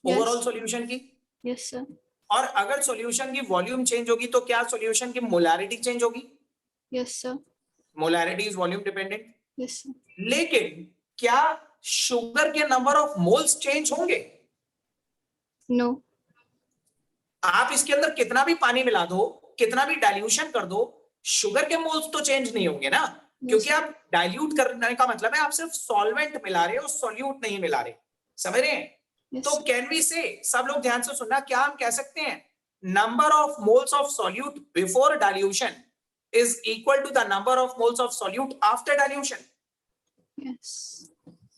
ओवरऑल सॉल्यूशन की? Yes sir. और अगर सॉल्यूशन की वॉल्यूम चेंज होगी तो क्या सॉल्यूशन की मोलैरिटी चेंज होगी? Yes sir. Molarity is volume dependent. Yes sir. लेकिन क्या शुगर के नंबर ऑफ मोल्स चेंज होंगे? नो। आप इसके अंदर कितना भी पानी मिला दो, कितना भी डाइल्यूशन कर दो, शुगर के मोल्स तो चेंज नहीं होंगे ना, क्योंकि आप डाइल्यूट करने का मतलब है आप सिर्फ सॉल्वेंट मिला रहे हो, सॉल्यूट नहीं मिला रहे। समझ रहे हैं? तो कैन वी से, सब लोग ध्यान से सुनना, क्या हम कह सकते हैं number of moles of solute before dilution is equal to the number of moles of solute after dilution? Yes.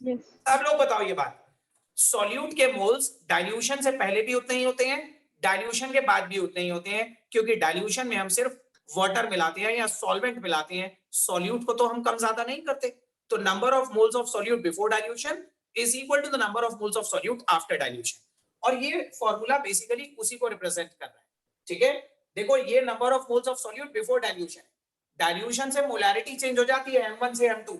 सब लोग बताओ ये बात। सॉल्यूट के मोल्स डाइल्यूशन से पहले भी उतने ही होते हैं, डाइल्यूशन के बाद भी उतने ही होते हैं, क्योंकि डाइल्यूशन में हम सिर्फ वाटर मिलाते हैं या सॉल्वेंट मिलाते हैं, सॉल्यूट को तो हम कम ज्यादा नहीं करते। तो number of moles of solute before dilution is equal to the number of moles of solute after dilution। और ये फॉर्मूला बेसिकली उसी को रिप्रेजेंट कर रहा है। ठीक है, देखो ये number of moles of solute before dilution. Dilution से मोलैरिटी चेंज हो जाती है m1 से m2,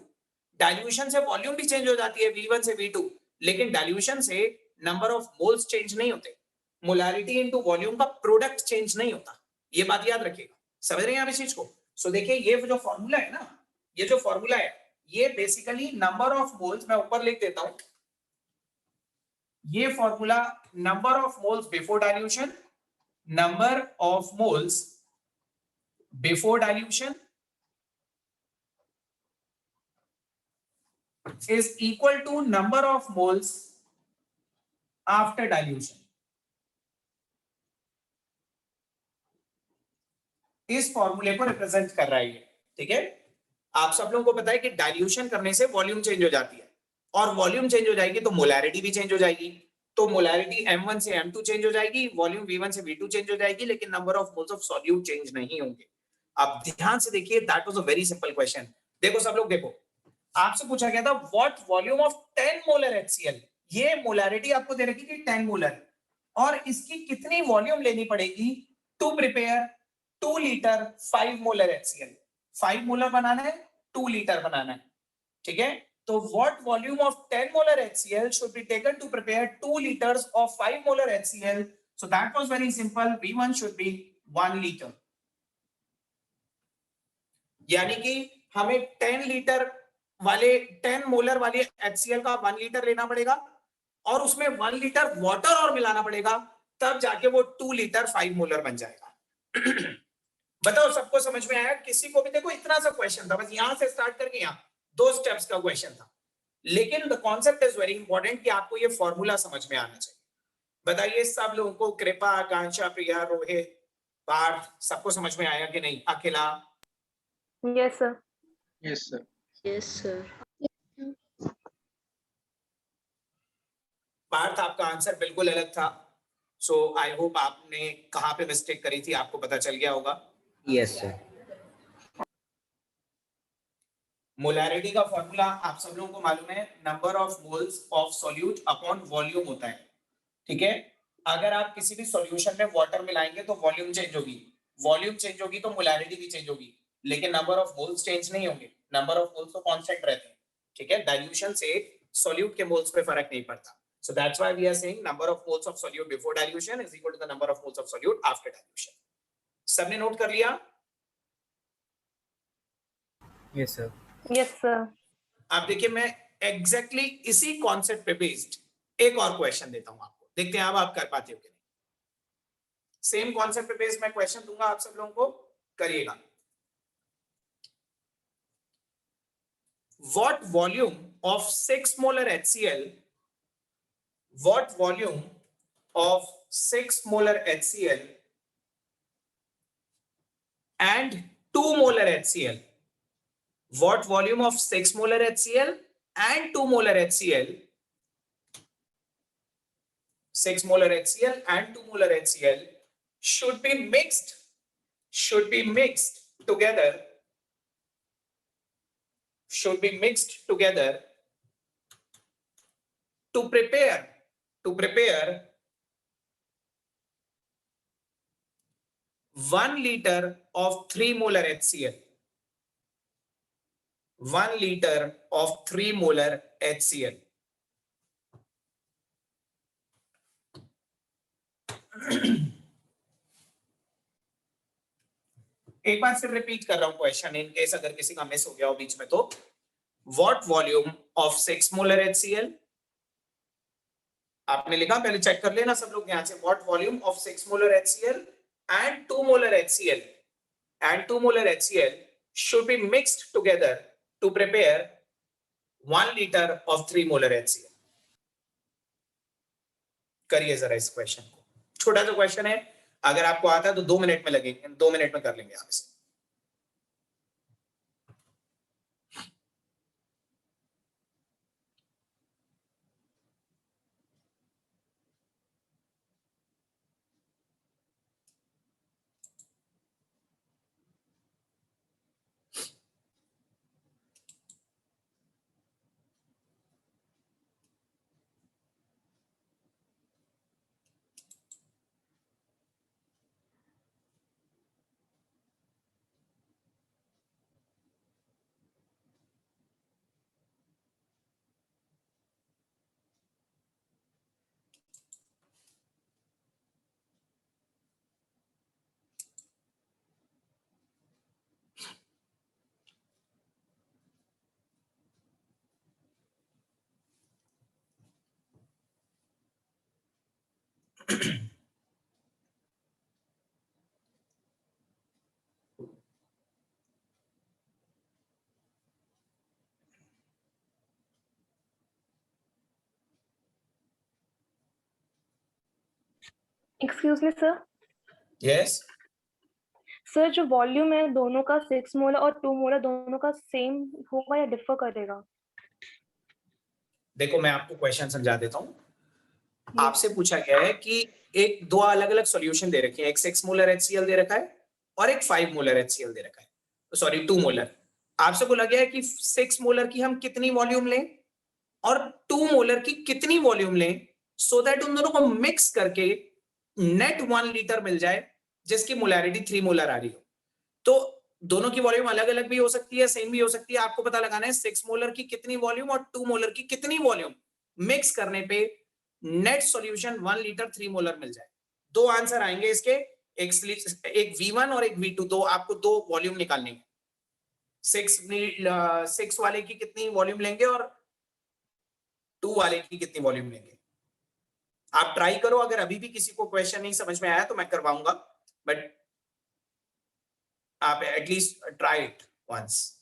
डाइल्यूशन से वॉल्यूम भी चेंज हो जाती है v1 से v2, लेकिन डाइल्यूशन से नंबर ऑफ मोल्स चेंज नहीं होते। मोलैरिटी इनटू वॉल्यूम का प्रोडक्ट चेंज नहीं होता। ये बात याद रखिएगा। समझ रहे हैं आप इस चीज को? सो देखिए, ये जो फॉर्मूला है ना, ये जो फॉर्मूला है ये बेसिकली नंबर ऑफ मोल्स, मैं ऊपर लिख देता हूं ये formula, number of moles before dilution, number of moles before dilution is equal to number of moles after dilution. इस फॉर्मूले को रिप्रेजेंट कर रहा है ये, ठीक है। आप सब लोगों को पता है कि डाइल्यूशन करने से वॉल्यूम चेंज हो जाती है, और वॉल्यूम चेंज हो जाएगी तो मोलैरिटी भी चेंज हो जाएगी। तो मोलैरिटी M1 से M2 चेंज हो जाएगी, वॉल्यूम V1 से V2 चेंज हो जाएगी, लेकिन number of moles of solute change नहीं होंगे। अब ध्यान से देखिए, that was a very simple question. देखो सब लोग, देखो आपसे पूछा गया था what volume of 10 molar HCl। ये मोलैरिटी आपको दे रखी थी 10 मोलर, और इसकी कितनी वॉल्यूम लेनी पड़ेगी to prepare 2 litre 5 molar HCl। 5 molar बनाना है, 2 लीटर बनाना है, ठीक है। तो what volume of 10 molar HCl should be taken to prepare 2 liters of 5 molar HCl? So that was very simple. V1 should be 1 liter. यानी कि हमें 10 लीटर वाले 10 मोलर वाले HCl का 1 लीटर लेना पड़ेगा, और उसमें 1 लीटर वाटर और मिलाना पड़ेगा, तब जाके वो 2 लीटर 5 मोलर बन जाएगा। बताओ सबको समझ में आया? किसी को भी? देखो इतना सा क्वेश्चन था, बस यहां से स्टार्ट करके यहां 2 स्टेप्स का क्वेश्चन था, लेकिन the concept is very important कि आपको ये फॉर्मूला समझ में आना चाहिए। बताइए सब लोगों को, कृपा, आकांक्षा, प्रिया, रोहित, पार्थ, सबको समझ में आया कि नहीं? Akhila? Yes, sir. Yes sir. Yes sir. Parth आपका आंसर बिल्कुल अलग था, सो आई होप आपने कहां पे मिस्टेक करी थी आपको पता चल गया होगा। Yes sir. मोलैरिटी का फॉर्मूला आप सब लोगों को मालूम है, number of moles of solute upon volume होता है, ठीक है। अगर आप किसी भी सॉल्यूशन में वाटर मिलाएंगे तो वॉल्यूम चेंज होगी, वॉल्यूम चेंज होगी तो मोलैरिटी भी चेंज होगी, लेकिन नंबर ऑफ मोल्स चेंज नहीं होंगे, नंबर ऑफ मोल्स तो कांस्टेंट रहते हैं, ठीक है। डाइल्यूशन से सॉल्यूट के मोल्स पे फर्क नहीं पड़ता। So that's why we are saying number of moles of solute before dilution is equal to the number of moles of solute after dilution. सबने नोट कर लिया? Yes sir. Yes, sir. आप देखिए, मैं एग्जैक्टली इसी कॉन्सेप्ट पे based एक और क्वेश्चन देता हूं आपको, देखते हैं अब आप कर पाते हो कि नहीं। सेम कॉन्सेप्ट पे बेस्ड मैं क्वेश्चन दूंगा आप सब लोगों को, करिएगा। What volume of 6 molar HCl? What volume of 6 molar HCl and 2 molar HCl? What volume of 6 molar HCl and 2 molar HCl? 6 molar HCl and 2 molar HCl should be mixed together, to prepare 1 liter of 3 molar HCl. 1 liter of 3 molar HCl. एक बार फिर repeat कर रहा हूं question, in case अगर किसी का miss हो गया हो बीच में तो। What volume of 6 molar HCl? आपने लिखा, पहले चेक कर लेना सब लोग ध्यान से। What volume of 6 molar HCl and 2 molar HCl should be mixed together to prepare 1 liter of 3 molar HCl. करिए जरा इस क्वेश्चन को, छोटा सा क्वेश्चन है, अगर आपको आता है तो 2 मिनट में लगेंगे, 2 मिनट में कर लेंगे आप इसे। Excuse me sir, yes sir जो वॉल्यूम है दोनों का 6 मोलर और 2 मोलर दोनों का सेम होगा या डिफर करेगा? देखो मैं आपको क्वेश्चन समझा देता हूँ। आपसे पूछा गया है कि एक दो अलग अलग सॉल्यूशन दे रखे हैं, एक 6 मोलर HCl दे रखा है और एक 5 मोलर HCl दे रखा है, सॉरी 2 मोलर। आपसे बोला गया है कि 6 मोलर की हम कितनी वॉल्यूम लें और 2 मोलर की कितनी वॉल्यूम लें, सो दैट उन दोनों को मिक्स करके नेट 1 लीटर मिल जाए जिसकी मोलैरिटी 3 मोलर आ रही हो। तो दोनों की वॉल्यूम अलग अलग भी हो सकती है, सेम भी हो सकती है। आपको पता लगाना है 6 मोलर की कितनी वॉल्यूम और 2 मोलर की कितनी वॉल्यूम मिक्स करने पे नेट सॉल्यूशन 1 लीटर 3 मोलर मिल जाए। दो आंसर आएंगे इसके, एक V1 और एक V2, तो आपको दो वॉल्यूम निकालनी है। 6 वाले की कितनी वॉल्यूम लेंगे और 2 वाले की कितनी वॉल्यूम लेंगे। आप ट्राई करो, अगर अभी भी किसी को क्वेश्चन नहीं समझ में आया तो मैं करवाऊंगा, बट आप at least try it once.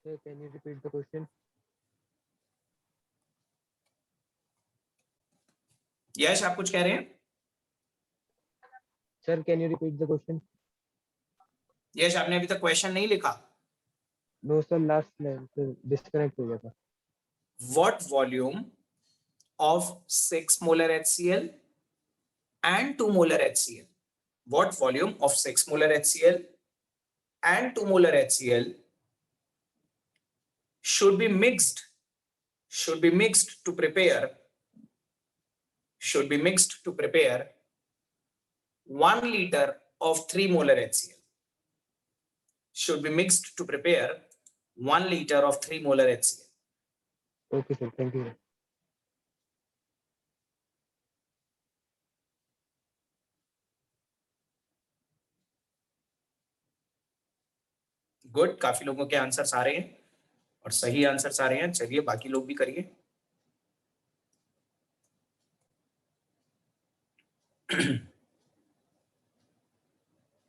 Sir, can you repeat the question? Yash आप कुछ कह रहे हैं? Sir, can you repeat the question? यश आपने अभी तक क्वेश्चन नहीं लिखा। No sir, last line sir, disconnect हो गया था। What volume of 6 molar HCl and 2 molar HCl? What volume of 6 molar HCl and 2 molar HCl should be mixed to prepare 1 liter of 3 molar HCl. Should be mixed to prepare 1 liter of 3 molar HCl. Okay sir, thank you. Good, काफी लोगों के answers आ रहे हैं और सही answers आ रहे हैं। चलिए बाकी लोग भी करिए।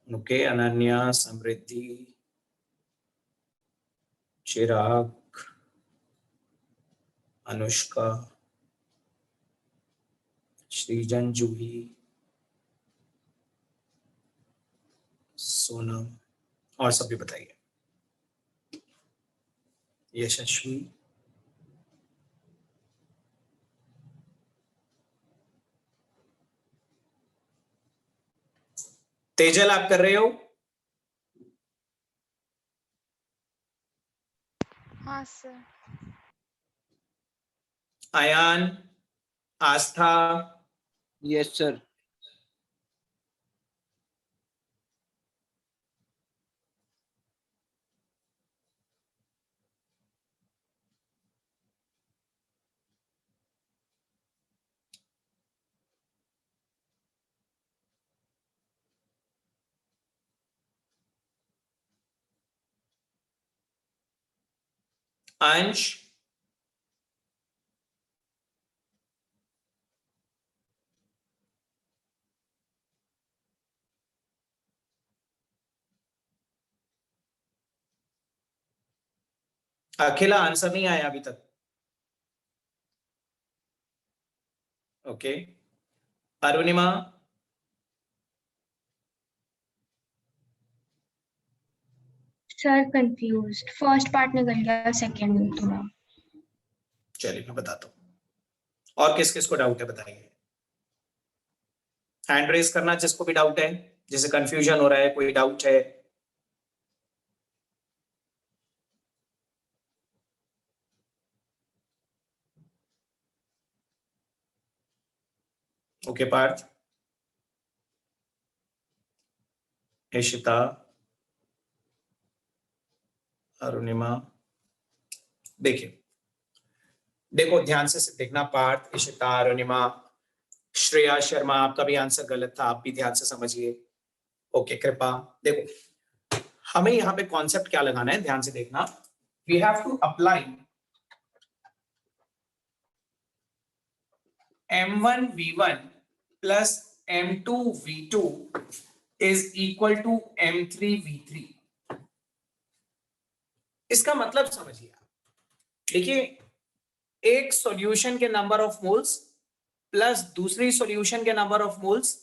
ओके, अनन्या, समृद्धि, चिराग, अनुष्का, श्रीजन, जूही, सोनम और सब भी बताइए। यशस्वी, तेजल आप कर रहे हो? हाँ सर। आयान, आस्था, यस सर। अंश, अखिला आंसर नहीं आया अभी तक। Okay, Arunima, sir confused, first part निकल गया, सेकंड थोड़ा। चलिए मैं बताता हूं। और किस किस को डाउट है बताइए। हैंड रेज करना जिसको भी डाउट है, जिसे कंफ्यूजन हो रहा है, कोई डाउट है। ओके, पार्थ, इशिता, अरुणिमा, देखिए देखो ध्यान से देखना। पार्थ, इशिता, अरुणिमा, श्रेया शर्मा, आपका भी आंसर गलत था, आप भी ध्यान से समझिए। ओके, कृपा, देखो हमें यहाँ पे कॉन्सेप्ट क्या लगाना है, ध्यान से देखना। We have to apply M1V1 plus M2V2 is equal to M3V3। इसका मतलब समझिए आप, देखिए एक सॉल्यूशन के नंबर ऑफ मोल्स प्लस दूसरी सॉल्यूशन के नंबर ऑफ मोल्स,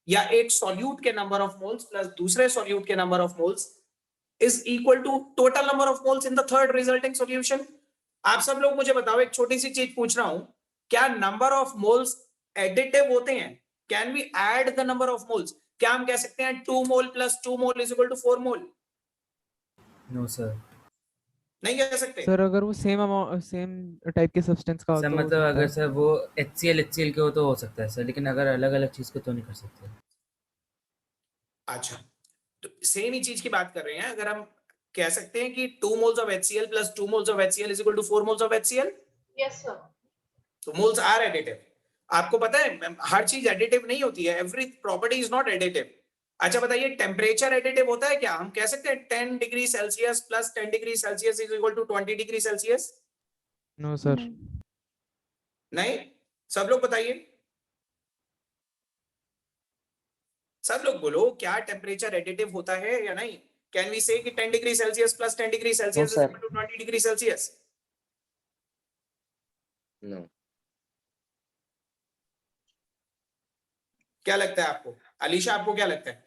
या एक सॉल्यूट के नंबर ऑफ मोल्स प्लस दूसरे सॉल्यूट के number of moles is equal to total number of moles in the third resulting solution. आप सब लोग मुझे बताओ, एक छोटी सी चीज पूछ रहा हूं, क्या नंबर ऑफ मोल्स एडिटिव होते हैं? Can we add the number of moles? क्या हम कह सकते हैं 2 mole plus 2 mole is equal to 4 mole? No sir. नहीं कह सकते। सर अगर वो सेम टाइप के सब्सटेंस का हो सर तो हो मतलब सकता अगर है। सर वो HCl के हो तो हो सकता है सर, लेकिन अगर अलग अलग चीज के तो नहीं कर सकते। अच्छा, तो सेम ही चीज की बात कर रहे हैं। अगर हम कह सकते हैं कि 2 moles of HCl plus 2 moles of HCl is equal to 4 moles of HCl, Yes, sir. तो moles are additive। आपको पता है हर चीज एडिटिव नहीं होती है, every property is not additive. अच्छा बताइए, टेम्परेचर एडिटिव होता है क्या? हम कह सकते हैं 10 degree Celsius plus 10 degree Celsius is equal to 20 degree Celsius? No sir. नहीं? सब लोग बताइए, सब लोग बोलो, क्या टेम्परेचर एडिटिव होता है या नहीं? कैन वी से कि 10 degree Celsius plus 10 degree Celsius is equal to 20 degree Celsius? No. क्या लगता है आपको? अलीशा, आपको क्या लगता है?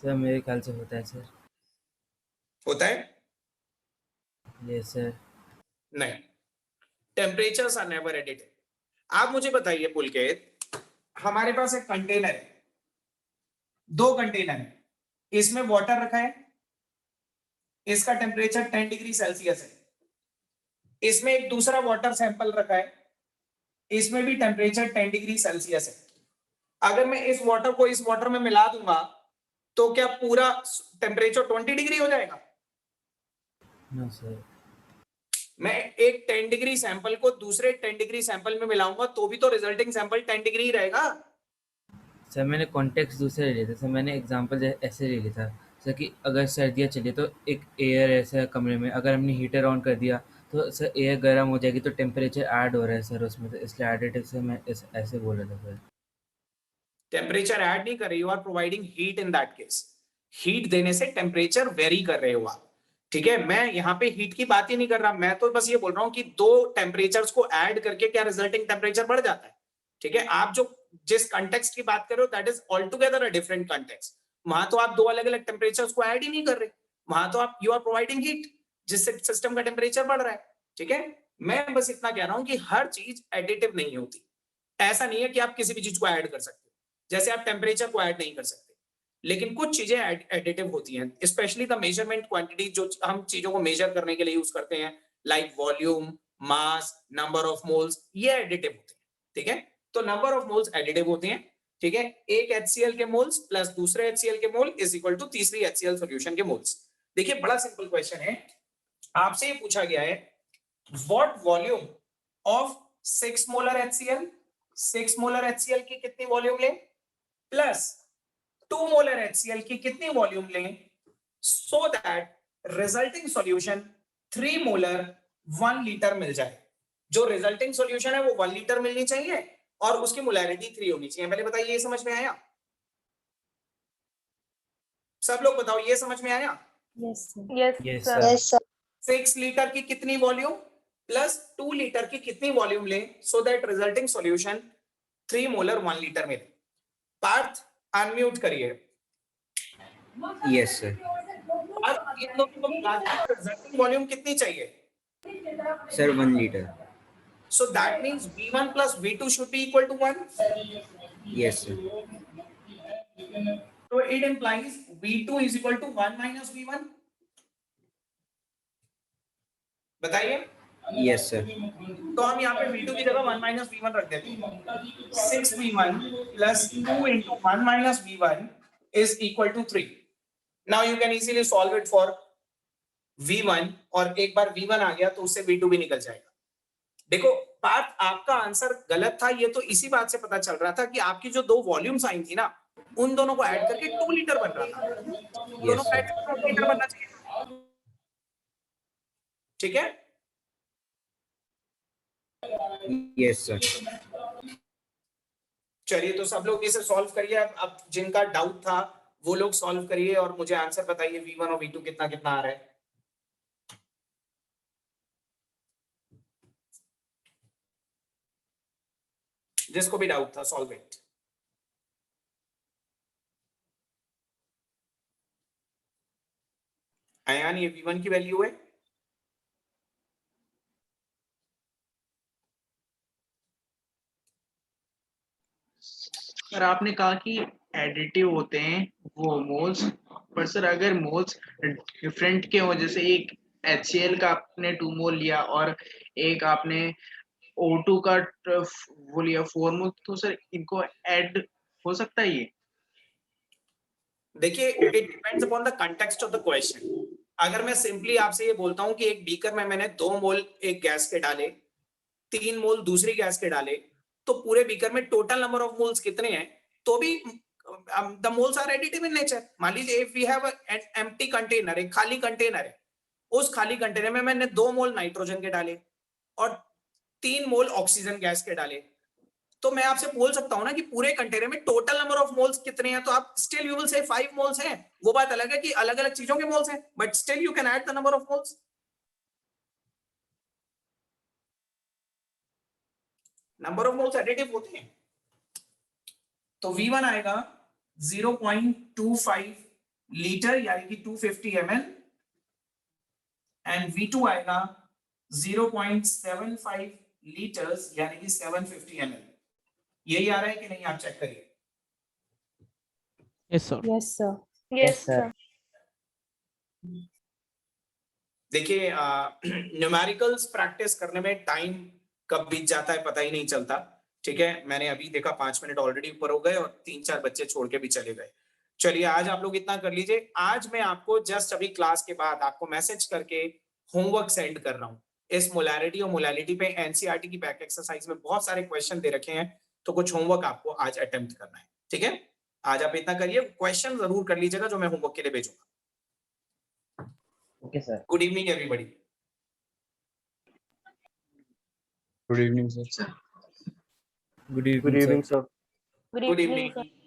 सर मेरे ख्याल से होता है सर। होता है? Yes sir. नहीं, टेम्परेचर्स आर नेवर एडिटिव। आप मुझे बताइए पुलकित, हमारे पास एक कंटेनर है, 2 कंटेनर है, इसमें वाटर रखा है, इसका टेम्परेचर 10 डिग्री सेल्सियस है, इसमें एक दूसरा वाटर सैंपल रखा है, इसमें भी टेम्परेचर 10 डिग्री सेल्सियस है। अगर मैं इस वाटर को इस वाटर में मिला दूंगा तो क्या पूरा टेम्परेचर 20 डिग्री हो जाएगा? No sir. मैं एक 10 डिग्री सैंपल को दूसरे 10 डिग्री सैंपल में मिलाऊंगा तो भी तो रिजल्टिंग सैंपल 10 डिग्री ही रहेगा। सर मैंने कॉन्टेक्स्ट दूसरे ले लिया था सर, मैंने एग्जांपल ऐसे ले लिया था सर कि अगर सर्दियाँ चली तो एक एयर ऐसा कमरे में, अगर हमने हीटर ऑन कर दिया तो सर एयर गर्म हो जाएगी, तो टेम्परेचर ऐड हो रहा है सर उसमें, तो इसलिए एडिटिव से मैं ऐसे बोल रहा था सर। टेम्परेचर ऐड नहीं कर रहे, you are providing heat in that case. Heat देने से टेम्परेचर वेरी कर रहे हो आप, ठीक है? मैं यहाँ पे हीट की बात ही नहीं कर रहा, मैं तो बस ये बोल रहा हूँ कि 2 टेम्परेचर्स को ऐड करके क्या रिजल्टिंग टेम्परेचर बढ़ जाता है, ठीक है? आप जो जिस कंटेक्स्ट की बात कर रहे हो that is all together a different context. वहां तो आप 2 अलग अलग टेम्परेचर्स को ऐड ही नहीं कर रहे, वहां तो आप यू आर प्रोवाइडिंग हीट जिससे सिस्टम का टेम्परेचर बढ़ रहा है, ठीक है? मैं बस इतना कह रहा हूँ कि हर चीज एडिटिव नहीं होती। ऐसा नहीं है कि आप किसी भी चीज को ऐड कर सकते हो, जैसे आप टेम्परेचर को ऐड नहीं कर सकते, लेकिन कुछ चीजें एडिटिव होती हैं, स्पेशली द मेजरमेंट क्वांटिटी, जो हम चीजों को मेजर करने के लिए यूज करते हैं, like volume, mass, number of moles, ये एडिटिव होते हैं, ठीक है? तो नंबर ऑफ मोल्स एडिटिव होते हैं, ठीक है? एक HCl के मोल्स प्लस दूसरे HCl के मोल इज इक्वल टू तीसरी HCl सॉल्यूशन के मोल्स। देखिए बड़ा सिंपल क्वेश्चन है, आपसे ये पूछा गया है what volume of 6 molar HCl, 6 molar HCl की कितनी वॉल्यूम लें प्लस 2 मोलर HCl की कितनी वॉल्यूम लें, so that resulting solution 3 molar 1 litre मिल जाए। जो रिजल्टिंग सॉल्यूशन है वो 1 लीटर मिलनी चाहिए और उसकी मोलैरिटी 3 होनी चाहिए। पहले बताइए, ये समझ में आया? सब लोग बताओ, ये समझ में आया? Yes sir. 6 लीटर की कितनी वॉल्यूम प्लस 2 लीटर की कितनी वॉल्यूम लें, so that resulting solution 3 molar 1 litre में। पार्थ अनम्यूट करिए। Yes sir. अब इन दोनों को मिलाकर रिजल्टिंग वॉल्यूम कितनी चाहिए? Sir 1 litre. So that means V1 plus V2 should be equal to 1. Yes sir. So it implies V2 is equal to 1 minus V1. बताइए। Yes sir. तो हम यहाँ पे V2 की जगह 1 minus V1 रख देते हैं। 6V1 plus 2 into 1 minus V1 is equal to 3. Now you can easily solve it for V1, और एक बार V1 आ गया तो उससे V2 भी निकल जाएगा। देखो पार्थ, आपका आंसर गलत था, ये तो इसी बात से पता चल रहा था कि आपकी जो 2 वॉल्यूम्स आई थी ना, उन दोनों को ऐड करके 2 लीटर बन रहा था। दोनों को ऐड करके 2 लीटर बनना चाहिए, ठीक है? Yes sir. चलिए तो सब लोग इसे सॉल्व करिए। अब जिनका डाउट था वो लोग सॉल्व करिए और मुझे आंसर बताइए V1 और V2 कितना कितना आ रहा है। जिसको भी डाउट था सॉल्व इट। अयान, ये V1 की वैल्यू है। सर आपने कहा कि एडिटिव होते हैं वो मोल्स, पर सर अगर मोल्स डिफरेंट के हो, जैसे एक HCl का आपने 2 मोल लिया और एक आपने O2 का वो लिया 4 मोल, तो सर इनको ऐड हो सकता है ये? देखिए, it depends upon the context of the question. अगर मैं सिंपली आपसे ये बोलता हूं कि एक बीकर में मैंने 2 मोल एक गैस के डाले, 3 मोल दूसरी गैस के डाले, तो पूरे बीकर में टोटल नंबर ऑफ मोल्स कितने हैं, तो भी the moles are additive in nature. मान लीजिए if we have an empty container, एक खाली कंटेनर है, उस खाली कंटेनर में मैंने 2 मोल नाइट्रोजन के डाले और 3 मोल ऑक्सीजन गैस के डाले, तो मैं आपसे बोल सकता हूं ना कि पूरे कंटेनर में टोटल नंबर ऑफ मोल्स कितने हैं, तो आप still you will say 5 moles हैं। वो बात अलग है कि अलग अलग चीजों के मोल्स हैं, but still you can add the number of moles. Number of moles additive होते हैं। तो V1 आएगा 0.25 लीटर यानी कि 250 ml एंड V2 आएगा 0.75 लीटर्स यानी कि 750 ml। यही आ रहा है कि नहीं, आप चेक करिए। Yes sir. Yes sir. Yes sir. देखिए, न्यूमेरिकल्स प्रैक्टिस करने में टाइम कब बीत जाता है पता ही नहीं चलता। ठीक है, मैंने अभी देखा 5 मिनट ऑलरेडी ऊपर हो गए और 3-4 बच्चे छोड़ के भी चले गए। चलिए, आज आप लोग इतना कर लीजिए। आज मैं आपको जस्ट अभी क्लास के बाद आपको मैसेज करके होमवर्क सेंड कर रहा हूँ। इस मोलैरिटी और मोलैलिटी पे एनसीईआरटी की बैक एक्सरसाइज में बहुत सारे क्वेश्चन दे रखे हैं, तो कुछ होमवर्क आपको आज अटेम्प्ट करना है। ठीक है, आज आप इतना करिए, क्वेश्चन जरूर कर लीजिएगा जो मैं होमवर्क के लिए भेजूंगा। Okay sir. Good evening everybody. Good evening sir. Good Good evening evening, sir. sir. Good good evening evening. Sir.